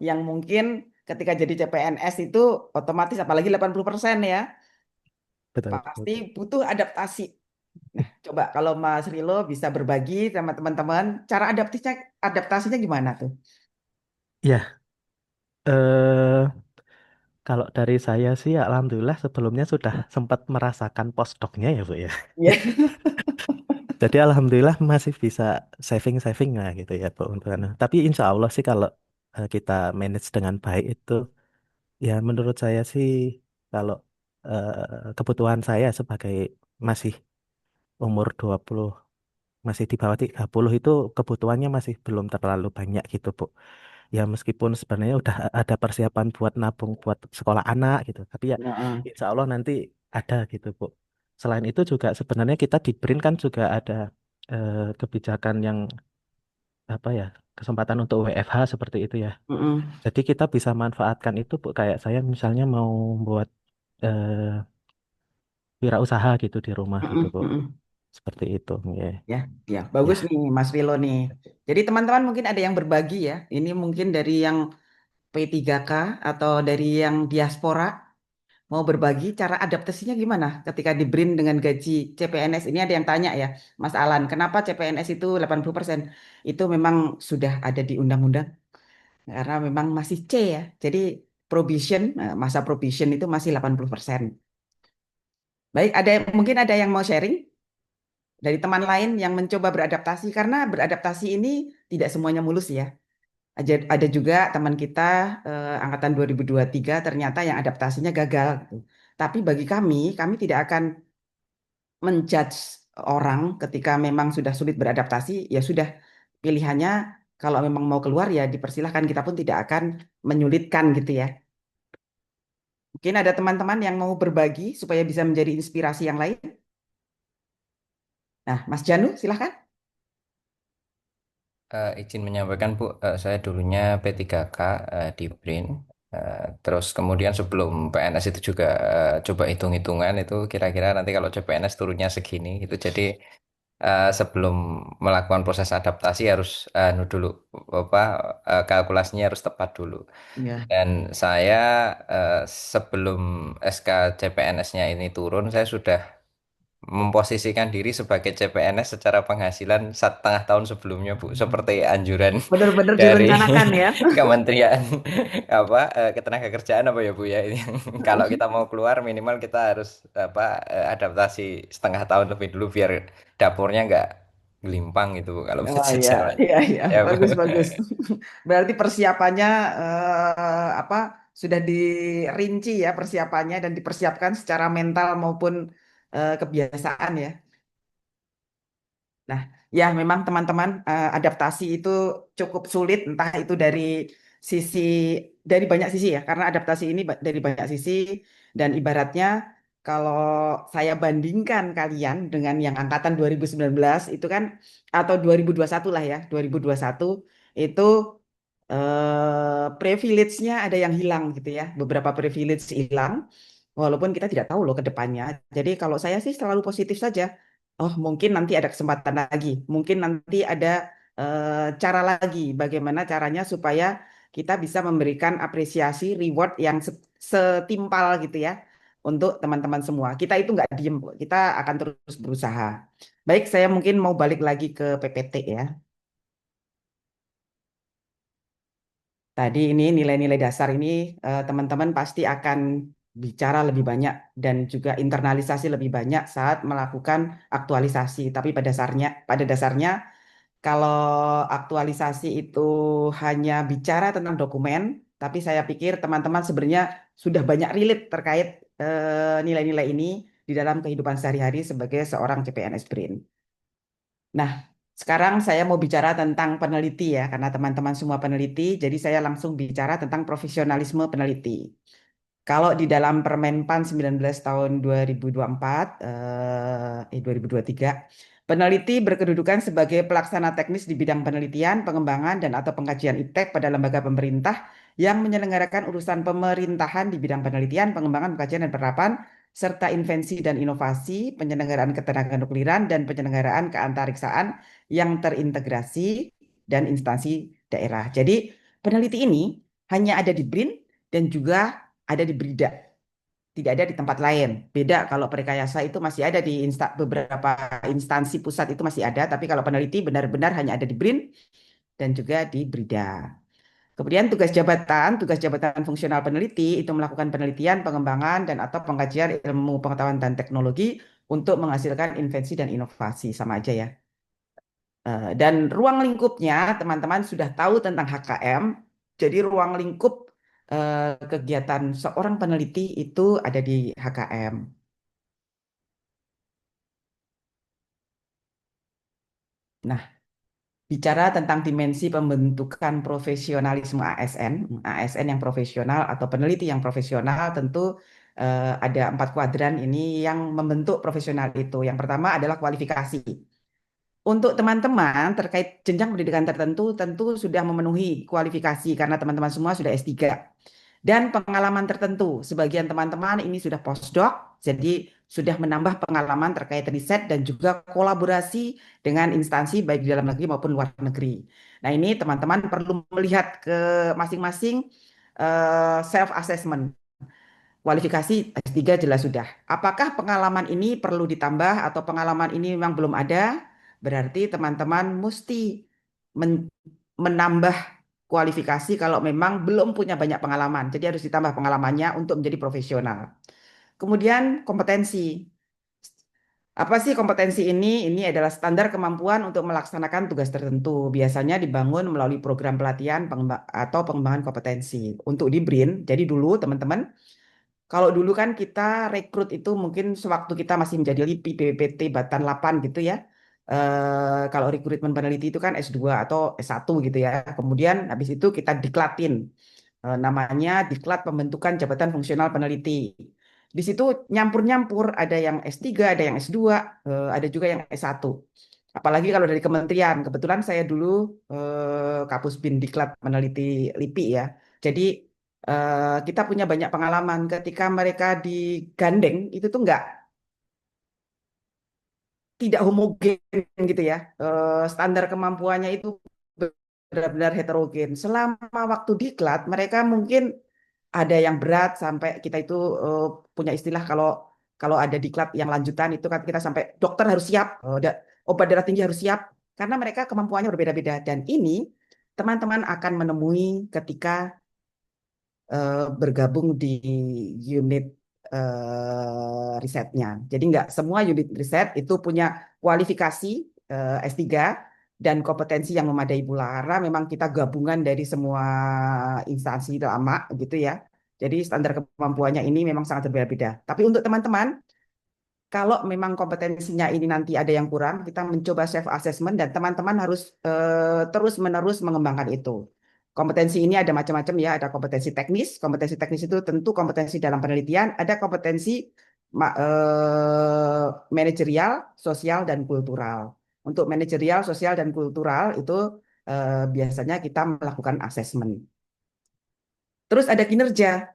yang mungkin ketika jadi CPNS itu otomatis apalagi 80% ya Betul, betul. pasti butuh adaptasi. Nah, coba kalau Mas Rilo bisa berbagi sama teman-teman cara adaptasinya gimana tuh? Ya, eh kalau dari saya sih alhamdulillah sebelumnya sudah sempat merasakan postdocnya ya, Bu, ya. Ya. Jadi alhamdulillah masih bisa saving-saving lah gitu ya, Bu, untuk anu. Tapi insya Allah sih kalau kita manage dengan baik itu ya menurut saya sih kalau kebutuhan saya sebagai masih umur 20 masih di bawah 30 itu kebutuhannya masih belum terlalu banyak gitu, Bu. Ya meskipun sebenarnya udah ada persiapan buat nabung buat sekolah anak gitu, tapi ya Heeh. insya Allah nanti ada gitu, Bu. Selain itu juga sebenarnya kita di BRIN kan juga ada kebijakan yang apa ya, kesempatan untuk WFH seperti itu ya. Mm-mm. Jadi kita bisa manfaatkan itu, Bu, kayak saya misalnya mau buat eh, wirausaha gitu di rumah gitu, Mm-mm. Bu. Mm-mm. Seperti itu. Ya. Ya, ya, bagus Ya, nih Mas Rilo nih. Jadi teman-teman mungkin ada yang berbagi ya. Ini mungkin dari yang P3K atau dari yang diaspora mau berbagi cara adaptasinya gimana ketika di BRIN dengan gaji CPNS. Ini ada yang tanya ya, Mas Alan, kenapa CPNS itu 80%? Itu memang sudah ada di undang-undang karena memang masih C ya. Jadi probation, masa probation itu masih 80%. Baik, mungkin ada yang mau sharing dari teman lain yang mencoba beradaptasi karena beradaptasi ini tidak semuanya mulus ya. Ada juga teman kita angkatan 2023 ternyata yang adaptasinya gagal gitu. Tapi bagi kami tidak akan menjudge orang ketika memang sudah sulit beradaptasi, ya sudah pilihannya kalau memang mau keluar ya dipersilahkan kita pun tidak akan menyulitkan gitu ya. Mungkin ada teman-teman yang mau berbagi supaya bisa menjadi inspirasi yang lain. Nah, Mas Janu silahkan. Izin menyampaikan Bu, saya dulunya P3K di BRIN. Terus kemudian sebelum PNS itu juga coba hitung-hitungan itu kira-kira nanti kalau CPNS turunnya segini gitu. Jadi sebelum melakukan proses adaptasi harus dulu apa kalkulasinya harus tepat dulu. Ya. Dan saya eh, sebelum SK CPNS-nya ini turun, saya sudah memposisikan diri sebagai CPNS secara penghasilan 1,5 tahun sebelumnya, Bu, seperti anjuran Benar-benar dari direncanakan ya. Kementerian Ketenagakerjaan apa ya, Bu ya ini. Kalau kita mau keluar minimal kita harus adaptasi 1,5 tahun lebih dulu biar dapurnya nggak gelimpang gitu, Bu, kalau Oh budget iya, jalan. iya, iya, Ya, Bu. bagus, bagus. Berarti persiapannya apa sudah dirinci ya persiapannya dan dipersiapkan secara mental maupun kebiasaan ya. Nah, ya memang teman-teman adaptasi itu cukup sulit entah itu sisi dari banyak sisi ya karena adaptasi ini dari banyak sisi dan ibaratnya kalau saya bandingkan kalian dengan yang angkatan 2019 itu kan atau 2021 lah ya 2021 itu privilege-nya ada yang hilang gitu ya beberapa privilege hilang walaupun kita tidak tahu loh ke depannya. Jadi kalau saya sih selalu positif saja. Oh, mungkin nanti ada kesempatan lagi. Mungkin nanti ada cara lagi. Bagaimana caranya supaya kita bisa memberikan apresiasi, reward yang setimpal gitu ya untuk teman-teman semua. Kita itu nggak diem, kok. Kita akan terus berusaha. Baik, saya mungkin mau balik lagi ke PPT ya. Tadi ini nilai-nilai dasar ini teman-teman pasti akan bicara lebih banyak dan juga internalisasi lebih banyak saat melakukan aktualisasi. Tapi pada dasarnya kalau aktualisasi itu hanya bicara tentang dokumen, tapi saya pikir teman-teman sebenarnya sudah banyak relate terkait nilai-nilai ini di dalam kehidupan sehari-hari sebagai seorang CPNS BRIN. Nah, sekarang saya mau bicara tentang peneliti ya, karena teman-teman semua peneliti, jadi saya langsung bicara tentang profesionalisme peneliti. Kalau di dalam Permenpan 19 tahun 2024, 2023, peneliti berkedudukan sebagai pelaksana teknis di bidang penelitian, pengembangan, dan atau pengkajian iptek pada lembaga pemerintah yang menyelenggarakan urusan pemerintahan di bidang penelitian, pengembangan, pengkajian, dan penerapan, serta invensi dan inovasi, penyelenggaraan ketenaga nukliran, dan penyelenggaraan keantariksaan yang terintegrasi dan instansi daerah. Jadi peneliti ini hanya ada di BRIN dan juga ada di BRIDA, tidak ada di tempat lain. Beda kalau Perkayasa itu masih ada di beberapa instansi pusat itu masih ada, tapi kalau peneliti benar-benar hanya ada di BRIN dan juga di BRIDA. Kemudian tugas jabatan fungsional peneliti itu melakukan penelitian, pengembangan, dan atau pengkajian ilmu pengetahuan dan teknologi untuk menghasilkan invensi dan inovasi, sama aja ya. Dan ruang lingkupnya teman-teman sudah tahu tentang HKM. Jadi ruang lingkup kegiatan seorang peneliti itu ada di HKM. Nah, bicara tentang dimensi pembentukan profesionalisme ASN, ASN yang profesional atau peneliti yang profesional tentu ada 4 kuadran ini yang membentuk profesional itu. Yang pertama adalah kualifikasi. Untuk teman-teman terkait jenjang pendidikan tertentu tentu sudah memenuhi kualifikasi karena teman-teman semua sudah S3. Dan pengalaman tertentu, sebagian teman-teman ini sudah postdoc, jadi sudah menambah pengalaman terkait riset dan juga kolaborasi dengan instansi baik di dalam negeri maupun luar negeri. Nah ini teman-teman perlu melihat ke masing-masing self assessment. Kualifikasi S3 jelas sudah. Apakah pengalaman ini perlu ditambah atau pengalaman ini memang belum ada? Berarti teman-teman mesti menambah kualifikasi kalau memang belum punya banyak pengalaman. Jadi harus ditambah pengalamannya untuk menjadi profesional. Kemudian kompetensi. Apa sih kompetensi ini? Ini adalah standar kemampuan untuk melaksanakan tugas tertentu. Biasanya dibangun melalui program pelatihan atau pengembangan kompetensi. Untuk di BRIN, jadi dulu teman-teman kalau dulu kan kita rekrut itu mungkin sewaktu kita masih menjadi LIPI, BPPT, Batan 8 gitu ya. Kalau rekrutmen peneliti itu kan S2 atau S1 gitu ya. Kemudian habis itu kita diklatin. Namanya Diklat Pembentukan Jabatan Fungsional Peneliti. Di situ nyampur-nyampur, ada yang S3, ada yang S2, ada juga yang S1. Apalagi kalau dari kementerian. Kebetulan saya dulu Kapus Bin Diklat meneliti LIPI ya. Jadi kita punya banyak pengalaman ketika mereka digandeng itu tuh tidak homogen gitu ya. Standar kemampuannya itu benar-benar heterogen. Selama waktu diklat, mereka mungkin ada yang berat sampai kita itu punya istilah kalau kalau ada diklat yang lanjutan itu kan kita sampai dokter harus siap, obat darah tinggi harus siap karena mereka kemampuannya berbeda-beda. Dan ini teman-teman akan menemui ketika bergabung di unit risetnya. Jadi nggak semua unit riset itu punya kualifikasi S3 dan kompetensi yang memadai pula. Karena memang kita gabungan dari semua instansi lama gitu ya. Jadi standar kemampuannya ini memang sangat berbeda-beda. Tapi untuk teman-teman, kalau memang kompetensinya ini nanti ada yang kurang, kita mencoba self assessment dan teman-teman harus terus-menerus mengembangkan itu. Kompetensi ini ada macam-macam ya, ada kompetensi teknis. Kompetensi teknis itu tentu kompetensi dalam penelitian, ada kompetensi manajerial, sosial dan kultural. Untuk manajerial, sosial dan kultural itu biasanya kita melakukan assessment. Terus ada kinerja.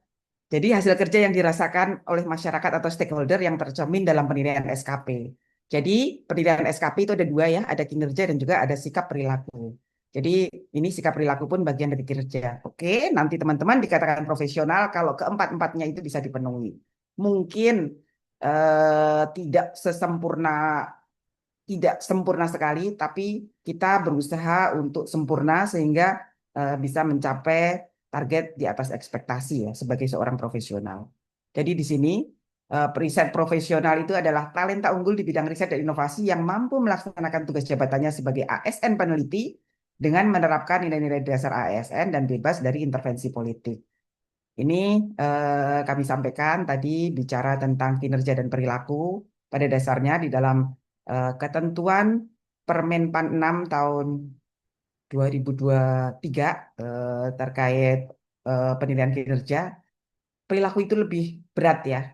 Jadi hasil kerja yang dirasakan oleh masyarakat atau stakeholder yang tercermin dalam penilaian SKP. Jadi penilaian SKP itu ada dua ya, ada kinerja dan juga ada sikap perilaku. Jadi ini sikap perilaku pun bagian dari kinerja. Oke, nanti teman-teman dikatakan profesional kalau keempat-empatnya itu bisa dipenuhi. Mungkin tidak sesempurna, tidak sempurna sekali, tapi kita berusaha untuk sempurna sehingga bisa mencapai target di atas ekspektasi ya sebagai seorang profesional. Jadi di sini periset profesional itu adalah talenta unggul di bidang riset dan inovasi yang mampu melaksanakan tugas jabatannya sebagai ASN peneliti dengan menerapkan nilai-nilai dasar ASN dan bebas dari intervensi politik. Ini kami sampaikan tadi bicara tentang kinerja dan perilaku. Pada dasarnya di dalam ketentuan Permenpan 6 tahun 2023 terkait penilaian kinerja, perilaku itu lebih berat ya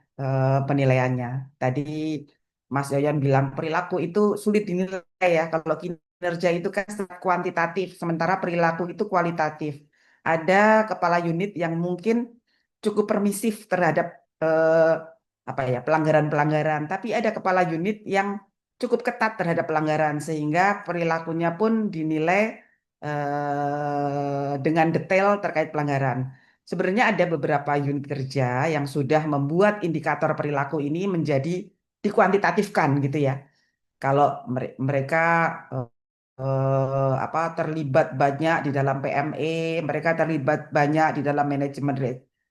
penilaiannya. Tadi Mas Yoyan bilang perilaku itu sulit dinilai ya. Kalau kinerja itu kan kuantitatif, sementara perilaku itu kualitatif. Ada kepala unit yang mungkin cukup permisif terhadap eh, apa ya pelanggaran-pelanggaran, tapi ada kepala unit yang cukup ketat terhadap pelanggaran sehingga perilakunya pun dinilai dengan detail terkait pelanggaran. Sebenarnya ada beberapa unit kerja yang sudah membuat indikator perilaku ini menjadi dikuantitatifkan gitu ya. Kalau mereka terlibat banyak di dalam PME, mereka terlibat banyak di dalam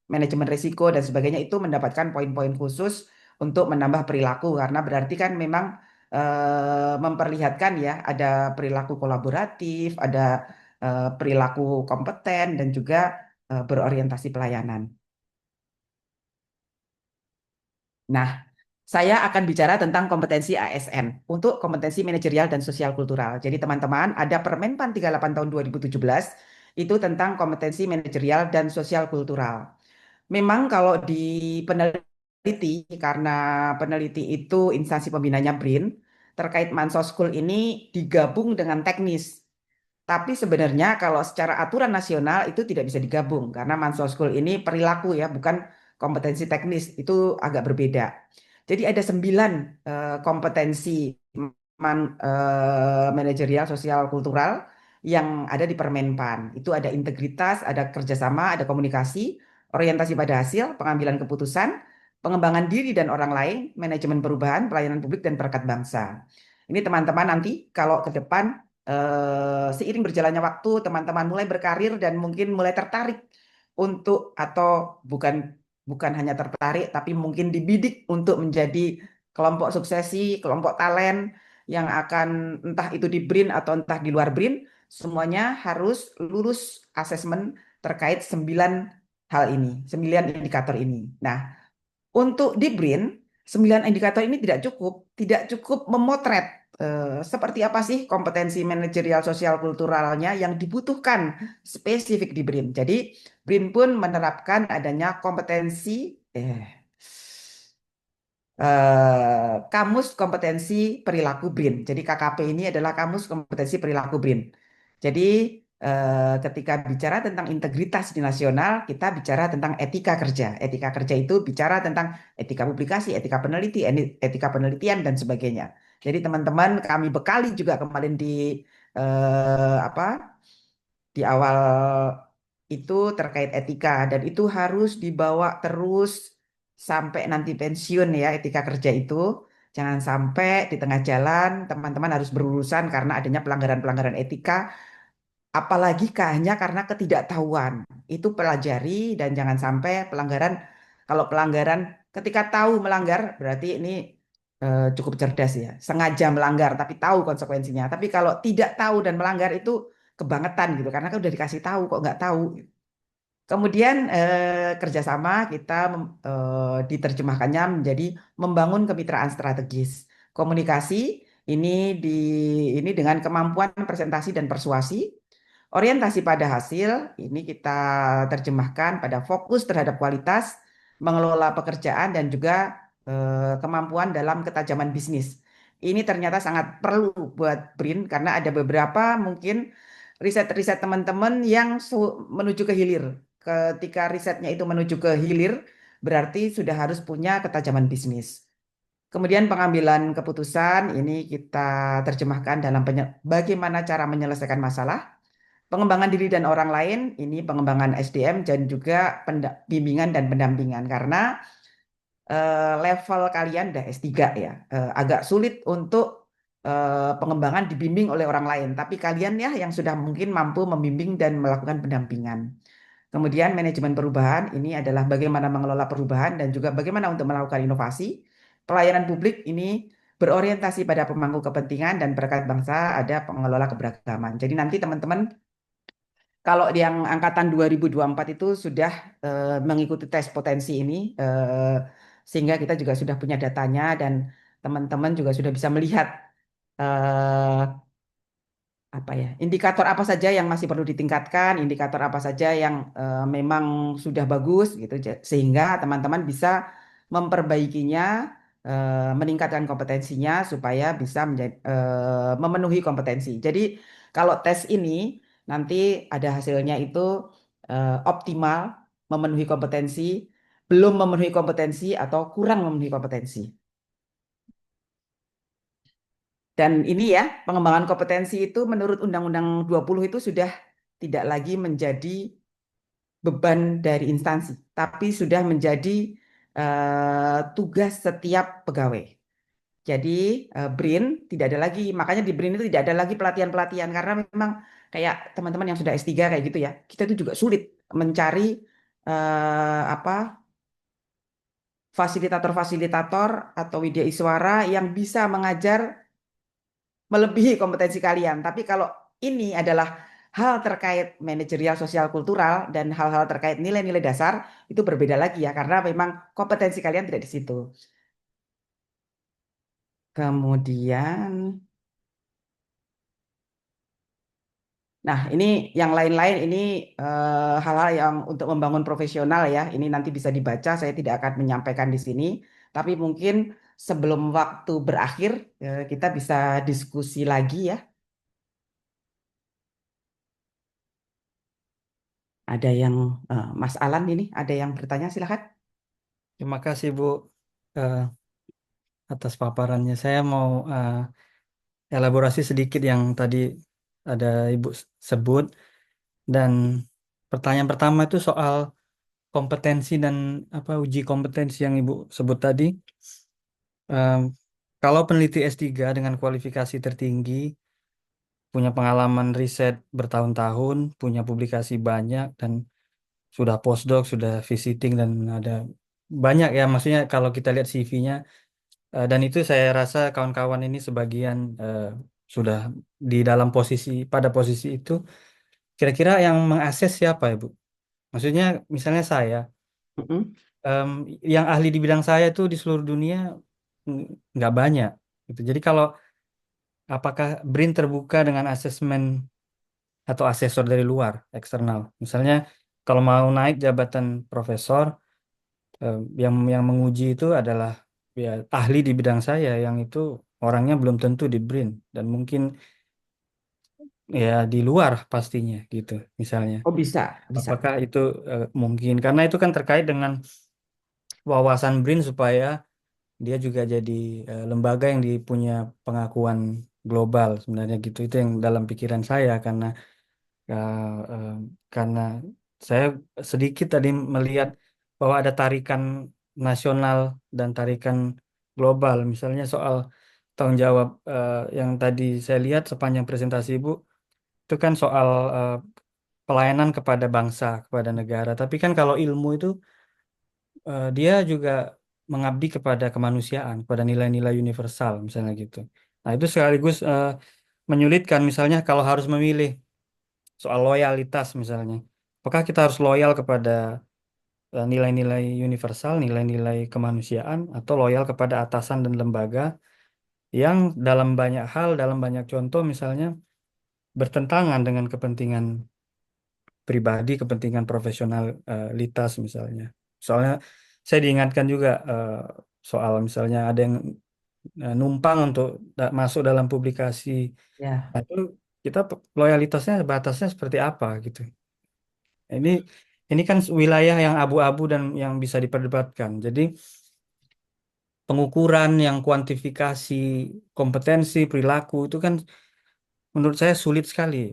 manajemen risiko dan sebagainya itu mendapatkan poin-poin khusus untuk menambah perilaku karena berarti kan memang memperlihatkan ya ada perilaku kolaboratif, ada perilaku kompeten dan juga berorientasi pelayanan. Nah, saya akan bicara tentang kompetensi ASN untuk kompetensi manajerial dan sosial kultural. Jadi teman-teman, ada Permenpan 38 tahun 2017 itu tentang kompetensi manajerial dan sosial kultural. Memang kalau di peneliti, karena peneliti itu instansi pembinanya BRIN, terkait Mansoskul ini digabung dengan teknis. Tapi sebenarnya kalau secara aturan nasional itu tidak bisa digabung karena Mansoskul ini perilaku ya, bukan kompetensi teknis, itu agak berbeda. Jadi ada 9 kompetensi manajerial sosial kultural yang ada di Permenpan. Itu ada integritas, ada kerjasama, ada komunikasi, orientasi pada hasil, pengambilan keputusan, pengembangan diri dan orang lain, manajemen perubahan, pelayanan publik, dan perekat bangsa. Ini teman-teman nanti kalau ke depan seiring berjalannya waktu teman-teman mulai berkarir dan mungkin mulai tertarik untuk atau bukan bukan hanya tertarik tapi mungkin dibidik untuk menjadi kelompok suksesi, kelompok talent yang akan entah itu di BRIN atau entah di luar BRIN, semuanya harus lulus asesmen terkait 9 hal ini, 9 indikator ini. Nah, untuk di BRIN, 9 indikator ini tidak cukup memotret seperti apa sih kompetensi manajerial sosial kulturalnya yang dibutuhkan spesifik di BRIN. Jadi BRIN pun menerapkan adanya kompetensi Kamus Kompetensi Perilaku BRIN. Jadi KKP ini adalah Kamus Kompetensi Perilaku BRIN. Jadi ketika bicara tentang integritas di nasional, kita bicara tentang etika kerja. Etika kerja itu bicara tentang etika publikasi, etika penelitian dan sebagainya. Jadi teman-teman kami bekali juga kemarin di apa di awal itu terkait etika dan itu harus dibawa terus sampai nanti pensiun ya etika kerja itu. Jangan sampai di tengah jalan teman-teman harus berurusan karena adanya pelanggaran-pelanggaran etika, apalagi hanya karena ketidaktahuan. Itu pelajari dan jangan sampai pelanggaran, kalau pelanggaran ketika tahu melanggar berarti ini cukup cerdas ya. Sengaja melanggar tapi tahu konsekuensinya. Tapi kalau tidak tahu dan melanggar itu kebangetan gitu karena kan udah dikasih tahu kok nggak tahu. Kemudian kerjasama kita diterjemahkannya menjadi membangun kemitraan strategis. Komunikasi ini di ini dengan kemampuan presentasi dan persuasi. Orientasi pada hasil ini kita terjemahkan pada fokus terhadap kualitas, mengelola pekerjaan dan juga kemampuan dalam ketajaman bisnis. Ini ternyata sangat perlu buat BRIN karena ada beberapa mungkin riset-riset teman-teman yang menuju ke hilir. Ketika risetnya itu menuju ke hilir, berarti sudah harus punya ketajaman bisnis. Kemudian pengambilan keputusan ini kita terjemahkan dalam bagaimana cara menyelesaikan masalah. Pengembangan diri dan orang lain, ini pengembangan SDM dan juga bimbingan dan pendampingan. Karena level kalian udah S3 ya, agak sulit untuk pengembangan dibimbing oleh orang lain. Tapi kalian ya yang sudah mungkin mampu membimbing dan melakukan pendampingan. Kemudian manajemen perubahan, ini adalah bagaimana mengelola perubahan dan juga bagaimana untuk melakukan inovasi. Pelayanan publik ini berorientasi pada pemangku kepentingan dan perangkat bangsa ada pengelola keberagaman. Jadi nanti teman-teman kalau yang angkatan 2024 itu sudah mengikuti tes potensi ini, sehingga kita juga sudah punya datanya dan teman-teman juga sudah bisa melihat eh, apa ya, indikator apa saja yang masih perlu ditingkatkan, indikator apa saja yang memang sudah bagus gitu, sehingga teman-teman bisa memperbaikinya, meningkatkan kompetensinya supaya bisa memenuhi kompetensi. Jadi kalau tes ini nanti ada hasilnya itu optimal, memenuhi kompetensi, belum memenuhi kompetensi atau kurang memenuhi kompetensi. Dan ini ya, pengembangan kompetensi itu menurut Undang-Undang 20 itu sudah tidak lagi menjadi beban dari instansi, tapi sudah menjadi tugas setiap pegawai. Jadi BRIN tidak ada lagi, makanya di BRIN itu tidak ada lagi pelatihan-pelatihan karena memang kayak teman-teman yang sudah S3 kayak gitu ya, kita itu juga sulit mencari apa fasilitator-fasilitator atau widya iswara yang bisa mengajar melebihi kompetensi kalian. Tapi kalau ini adalah hal terkait manajerial sosial kultural dan hal-hal terkait nilai-nilai dasar itu berbeda lagi ya karena memang kompetensi kalian tidak di situ. Kemudian, nah ini yang lain-lain ini hal-hal yang untuk membangun profesional ya. Ini nanti bisa dibaca, saya tidak akan menyampaikan di sini. Tapi mungkin sebelum waktu berakhir kita bisa diskusi lagi ya. Ada yang Mas Alan ini ada yang bertanya silakan. Terima kasih Bu eh, atas paparannya. Saya mau elaborasi sedikit yang tadi ada Ibu sebut dan pertanyaan pertama itu soal kompetensi dan apa uji kompetensi yang Ibu sebut tadi. Em, Kalau peneliti S3 dengan kualifikasi tertinggi, punya pengalaman riset bertahun-tahun, punya publikasi banyak dan sudah postdoc, sudah visiting dan ada banyak ya, maksudnya kalau kita lihat CV-nya. Dan itu saya rasa kawan-kawan ini sebagian sudah di dalam pada posisi itu. Kira-kira yang mengakses siapa ya, Bu? Maksudnya misalnya saya, Mm-mm. em, yang ahli di bidang saya itu di seluruh dunia nggak banyak. Gitu. Jadi kalau apakah BRIN terbuka dengan asesmen atau asesor dari luar, eksternal? Misalnya kalau mau naik jabatan profesor, yang menguji itu adalah ya ahli di bidang saya yang itu orangnya belum tentu di BRIN dan mungkin ya di luar pastinya gitu misalnya. Oh bisa, bisa. Apakah itu mungkin? Karena itu kan terkait dengan wawasan BRIN supaya dia juga jadi lembaga yang punya pengakuan global sebenarnya gitu. Itu yang dalam pikiran saya uh, uh, karena saya sedikit tadi melihat bahwa ada tarikan nasional dan tarikan global. Misalnya soal tanggung jawab yang tadi saya lihat sepanjang presentasi Ibu itu kan soal pelayanan kepada bangsa, kepada negara. Tapi kan kalau ilmu itu dia juga mengabdi kepada kemanusiaan, kepada nilai-nilai universal misalnya gitu. Nah, itu sekaligus menyulitkan misalnya kalau harus memilih soal loyalitas misalnya. Apakah kita harus loyal kepada nilai-nilai universal, nilai-nilai kemanusiaan atau loyal kepada atasan dan lembaga yang dalam banyak hal, dalam banyak contoh misalnya bertentangan dengan kepentingan pribadi, kepentingan profesionalitas misalnya. Soalnya saya diingatkan juga soal misalnya ada yang numpang untuk masuk dalam publikasi. Ya, Nah, itu kita loyalitasnya batasnya seperti apa gitu. Ini ini kan wilayah yang abu-abu dan yang bisa diperdebatkan. Jadi pengukuran yang kuantifikasi kompetensi perilaku itu kan menurut saya sulit sekali.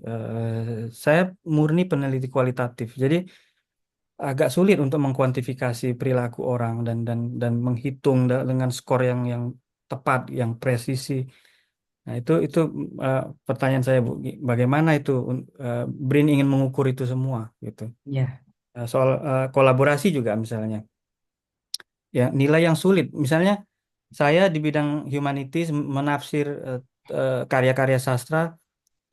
Saya murni peneliti kualitatif. Jadi agak sulit untuk mengkuantifikasi perilaku orang dan menghitung dengan skor yang tepat, yang presisi. Nah, itu pertanyaan saya, Bu. Bagaimana itu BRIN ingin mengukur itu semua gitu. ya, Soal kolaborasi juga misalnya. Ya, nilai yang sulit. Misalnya saya di bidang humanities menafsir karya-karya sastra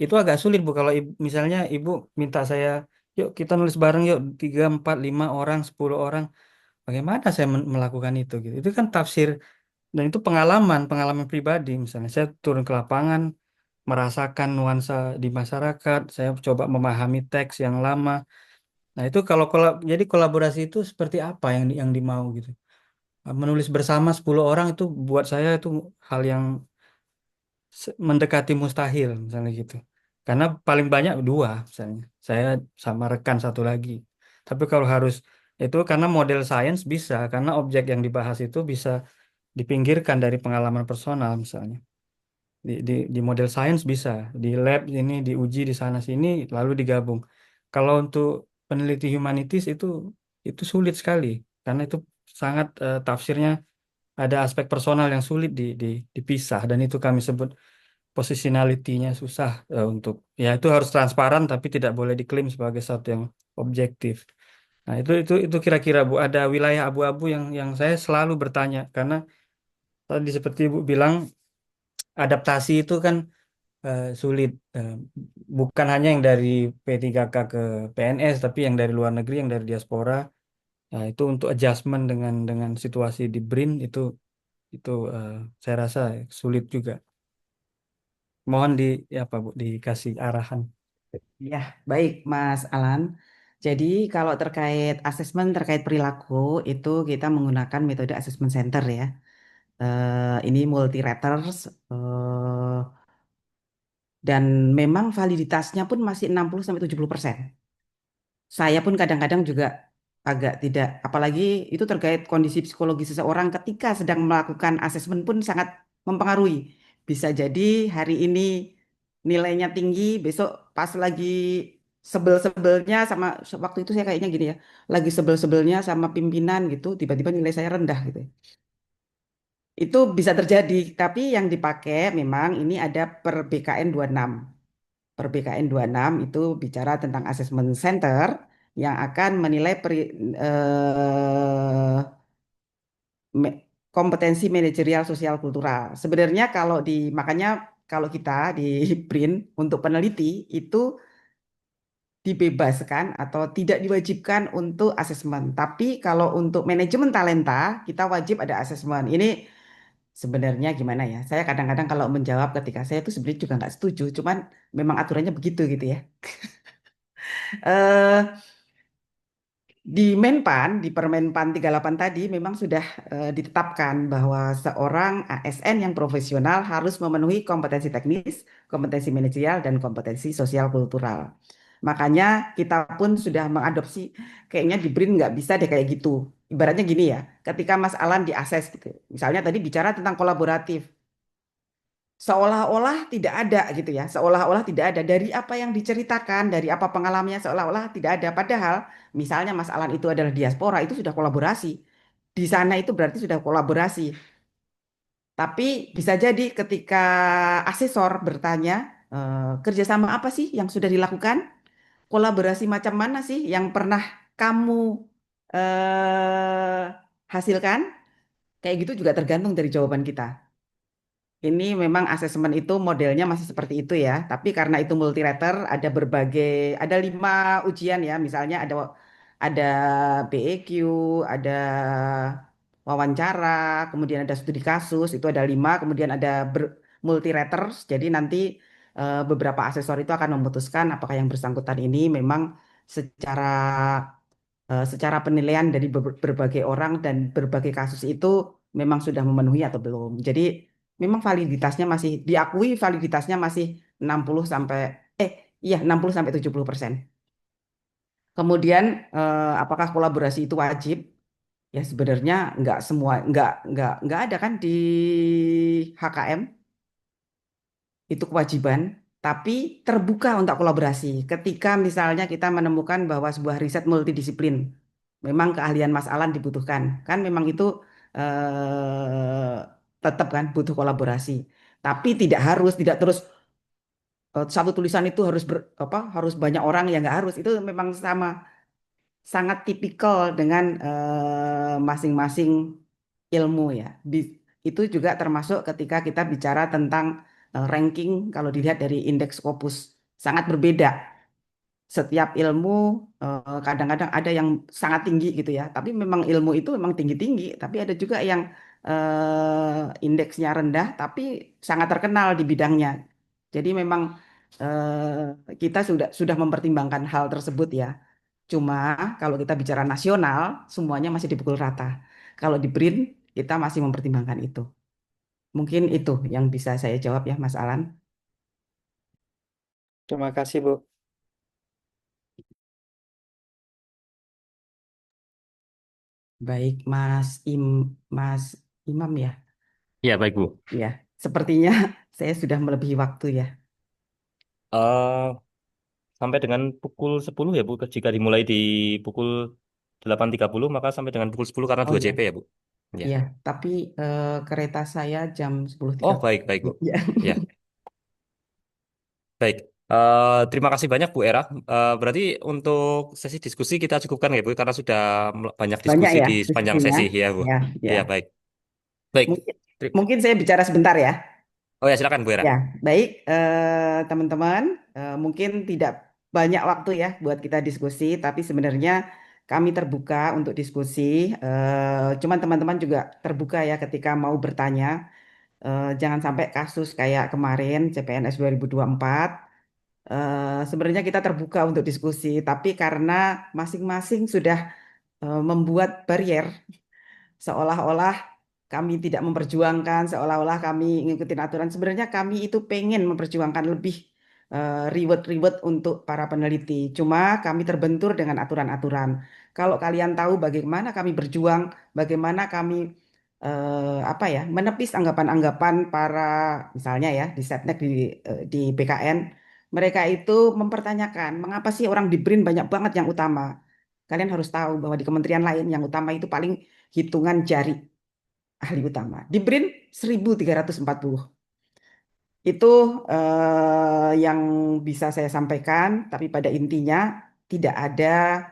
itu agak sulit, Bu. Kalau misalnya Ibu minta saya, yuk kita nulis bareng yuk 3, 4, 5 orang, 10 orang. Bagaimana saya melakukan itu gitu. Itu kan tafsir dan itu pengalaman, pengalaman pribadi. Misalnya saya turun ke lapangan, merasakan nuansa di masyarakat, saya coba memahami teks yang lama. Nah, itu kalau jadi kolaborasi itu seperti apa yang dimau gitu. Menulis bersama 10 orang itu buat saya itu hal yang mendekati mustahil misalnya gitu. Karena paling banyak dua misalnya. Saya sama rekan satu lagi. Tapi kalau harus itu karena model sains bisa, karena objek yang dibahas itu bisa dipinggirkan dari pengalaman personal misalnya. Di model sains bisa, di lab ini diuji di sana sini lalu digabung. Kalau untuk peneliti humanities itu sulit sekali karena itu sangat tafsirnya ada aspek personal yang sulit dipisah dan itu kami sebut positionality-nya susah untuk ya itu harus transparan tapi tidak boleh diklaim sebagai satu yang objektif. Nah, itu kira-kira Bu ada wilayah abu-abu yang saya selalu bertanya karena tadi seperti Ibu bilang adaptasi itu kan sulit bukan hanya yang dari P3K ke PNS tapi yang dari luar negeri yang dari diaspora. Nah, itu untuk adjustment dengan situasi di BRIN itu saya rasa sulit juga. Mohon ya apa Bu dikasih arahan. ya, baik Mas Alan. Jadi kalau terkait asesmen terkait perilaku itu kita menggunakan metode assessment center ya. Ini multi raters dan memang validitasnya pun masih 60-70%. Saya pun kadang-kadang juga agak tidak, apalagi itu terkait kondisi psikologi seseorang ketika sedang melakukan asesmen pun sangat mempengaruhi. Bisa jadi hari ini nilainya tinggi, besok pas lagi sebel-sebelnya sama waktu itu saya kayaknya gini ya, lagi sebel-sebelnya sama pimpinan gitu, tiba-tiba nilai saya rendah gitu. Itu bisa terjadi, tapi yang dipakai memang ini ada per BKN 26. Per BKN 26 itu bicara tentang assessment center yang akan menilai kompetensi manajerial sosial kultural. Sebenarnya makanya kalau kita di BRIN untuk peneliti itu dibebaskan atau tidak diwajibkan untuk asesmen. Tapi kalau untuk manajemen talenta kita wajib ada asesmen. Ini sebenarnya gimana ya? Saya kadang-kadang kalau menjawab ketika saya itu sebenarnya juga nggak setuju, cuman memang aturannya begitu gitu ya. Eh, Di Menpan, di Permenpan 38 tadi memang sudah ditetapkan bahwa seorang ASN yang profesional harus memenuhi kompetensi teknis, kompetensi manajerial, dan kompetensi sosial kultural. Makanya kita pun sudah mengadopsi, kayaknya di BRIN nggak bisa deh kayak gitu. Ibaratnya gini ya, ketika Mas Alan diakses gitu. Misalnya tadi bicara tentang kolaboratif, seolah-olah tidak ada gitu ya, seolah-olah tidak ada dari apa yang diceritakan, dari apa pengalamannya seolah-olah tidak ada. Padahal misalnya Mas Alan itu adalah diaspora, itu sudah kolaborasi. Di sana itu berarti sudah kolaborasi. Tapi bisa jadi ketika asesor bertanya, kerjasama apa sih yang sudah dilakukan? Kolaborasi macam mana sih yang pernah kamu eh, hasilkan? Kayak gitu juga tergantung dari jawaban kita. Ini memang asesmen itu modelnya masih seperti itu ya, tapi karena itu multi-rater, ada 5 ujian ya, misalnya ada BEQ, ada wawancara, kemudian ada studi kasus, itu ada 5, kemudian ada multi-rater, jadi nanti beberapa asesor itu akan memutuskan apakah yang bersangkutan ini memang secara secara penilaian dari berbagai orang dan berbagai kasus itu memang sudah memenuhi atau belum. Jadi memang validitasnya masih diakui, validitasnya masih 60 sampai eh iya 60 sampai 70%. Kemudian apakah kolaborasi itu wajib? Ya sebenarnya nggak semua nggak ada kan di HKM itu kewajiban, tapi terbuka untuk kolaborasi. Ketika misalnya kita menemukan bahwa sebuah riset multidisiplin, memang keahlian Mas Alan dibutuhkan, kan memang itu tetap kan butuh kolaborasi. Tapi tidak terus satu tulisan itu harus banyak orang yang nggak harus. Itu memang sangat tipikal dengan masing-masing ilmu ya. Itu juga termasuk ketika kita bicara tentang ranking kalau dilihat dari indeks Scopus sangat berbeda. Setiap ilmu kadang-kadang ada yang sangat tinggi gitu ya. Tapi memang ilmu itu memang tinggi-tinggi. Tapi ada juga yang indeksnya rendah tapi sangat terkenal di bidangnya. Jadi memang kita sudah mempertimbangkan hal tersebut ya. Cuma kalau kita bicara nasional, semuanya masih dipukul rata. Kalau di BRIN, kita masih mempertimbangkan itu. Mungkin itu yang bisa saya jawab ya, Mas Alan. Terima kasih, Bu. Baik, Mas Imam ya. Ya, baik Bu. Ya, sepertinya saya sudah melebihi waktu ya. Eh, Sampai dengan pukul 10 ya Bu, jika dimulai di pukul 8.30 maka sampai dengan pukul 10 karena Oh 2 iya, JP ya Bu. Ya. iya. Tapi kereta saya jam Oh, 10.30. baik, baik Bu. Ya. Ya, baik. Terima kasih banyak Bu Era. Berarti untuk sesi diskusi kita cukupkan ya Bu, karena sudah banyak Banyak diskusi ya di sepanjang diskusinya. sesi ya Bu. Ya, ya. Ya, baik. Baik. Mungkin, mungkin saya bicara sebentar ya. Oh ya, silakan Bu Era. Ya, baik teman-teman, mungkin tidak banyak waktu ya buat kita diskusi, tapi sebenarnya kami terbuka untuk diskusi. Cuman teman-teman juga terbuka ya ketika mau bertanya. Jangan sampai kasus kayak kemarin CPNS 2024. Sebenarnya kita terbuka untuk diskusi, tapi karena masing-masing sudah membuat barrier seolah-olah kami tidak memperjuangkan, seolah-olah kami ngikutin aturan. Sebenarnya kami itu pengen memperjuangkan lebih reward-reward untuk para peneliti. Cuma kami terbentur dengan aturan-aturan. Kalau kalian tahu bagaimana kami berjuang, bagaimana kami apa ya, menepis anggapan-anggapan para misalnya ya di Setnek di BKN, mereka itu mempertanyakan mengapa sih orang di BRIN banyak banget yang utama. Kalian harus tahu bahwa di kementerian lain yang utama itu paling hitungan jari ahli utama. Di BRIN 1.340. Itu yang bisa saya sampaikan, tapi pada intinya tidak ada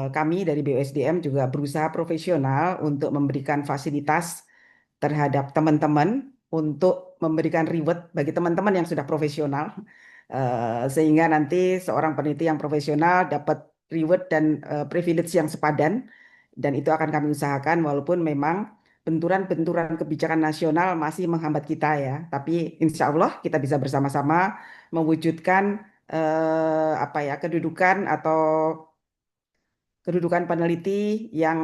kami dari BUSDM juga berusaha profesional untuk memberikan fasilitas terhadap teman-teman untuk memberikan reward bagi teman-teman yang sudah profesional sehingga nanti seorang peneliti yang profesional dapat reward dan privilege yang sepadan dan itu akan kami usahakan walaupun memang benturan-benturan kebijakan nasional masih menghambat kita ya tapi insya Allah kita bisa bersama-sama mewujudkan apa ya kedudukan atau kedudukan peneliti yang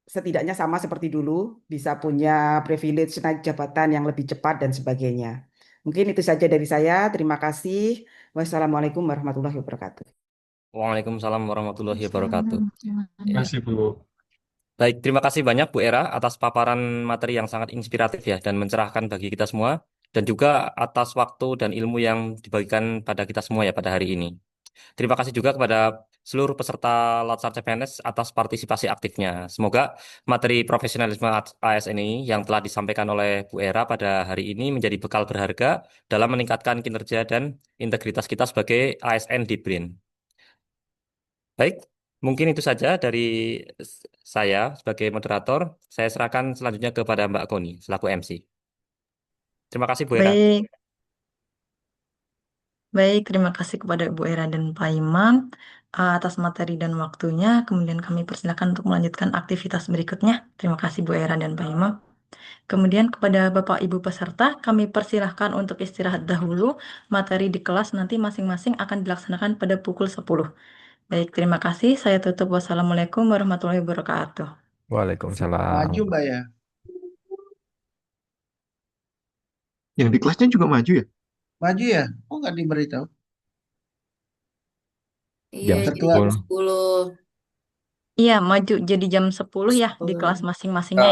setidaknya sama seperti dulu, bisa punya privilege naik jabatan yang lebih cepat dan sebagainya. Mungkin itu saja dari saya. Terima kasih. Wassalamualaikum warahmatullahi wabarakatuh. Waalaikumsalam warahmatullahi wabarakatuh. Assalamualaikum. Terima Ya. kasih Bu. Baik, terima kasih banyak Bu Era atas paparan materi yang sangat inspiratif ya dan mencerahkan bagi kita semua dan juga atas waktu dan ilmu yang dibagikan pada kita semua ya pada hari ini. Terima kasih juga kepada seluruh peserta Latsar CPNS atas partisipasi aktifnya. Semoga materi profesionalisme ASN ini yang telah disampaikan oleh Bu Era pada hari ini menjadi bekal berharga dalam meningkatkan kinerja dan integritas kita sebagai ASN di BRIN. Baik, mungkin itu saja dari saya sebagai moderator. Saya serahkan selanjutnya kepada Mbak Koni selaku MC. Terima kasih Bu Era. Baik, baik. Terima kasih kepada Bu Era dan Pak Imam atas materi dan waktunya. Kemudian kami persilakan untuk melanjutkan aktivitas berikutnya. Terima kasih Bu Era dan Pak Imam. Kemudian kepada Bapak Ibu peserta, kami persilahkan untuk istirahat dahulu. Materi di kelas nanti masing-masing akan dilaksanakan pada pukul 10. Baik, terima kasih. Saya tutup. Wassalamualaikum warahmatullahi wabarakatuh. Waalaikumsalam. Maju Mbak ya. Yang di kelasnya juga maju ya? Maju ya? Oh nggak diberitahu. Iya, Jam jadi Ketua. jam 10. 10. Iya, maju jadi jam 10 ya di 10. kelas masing-masingnya.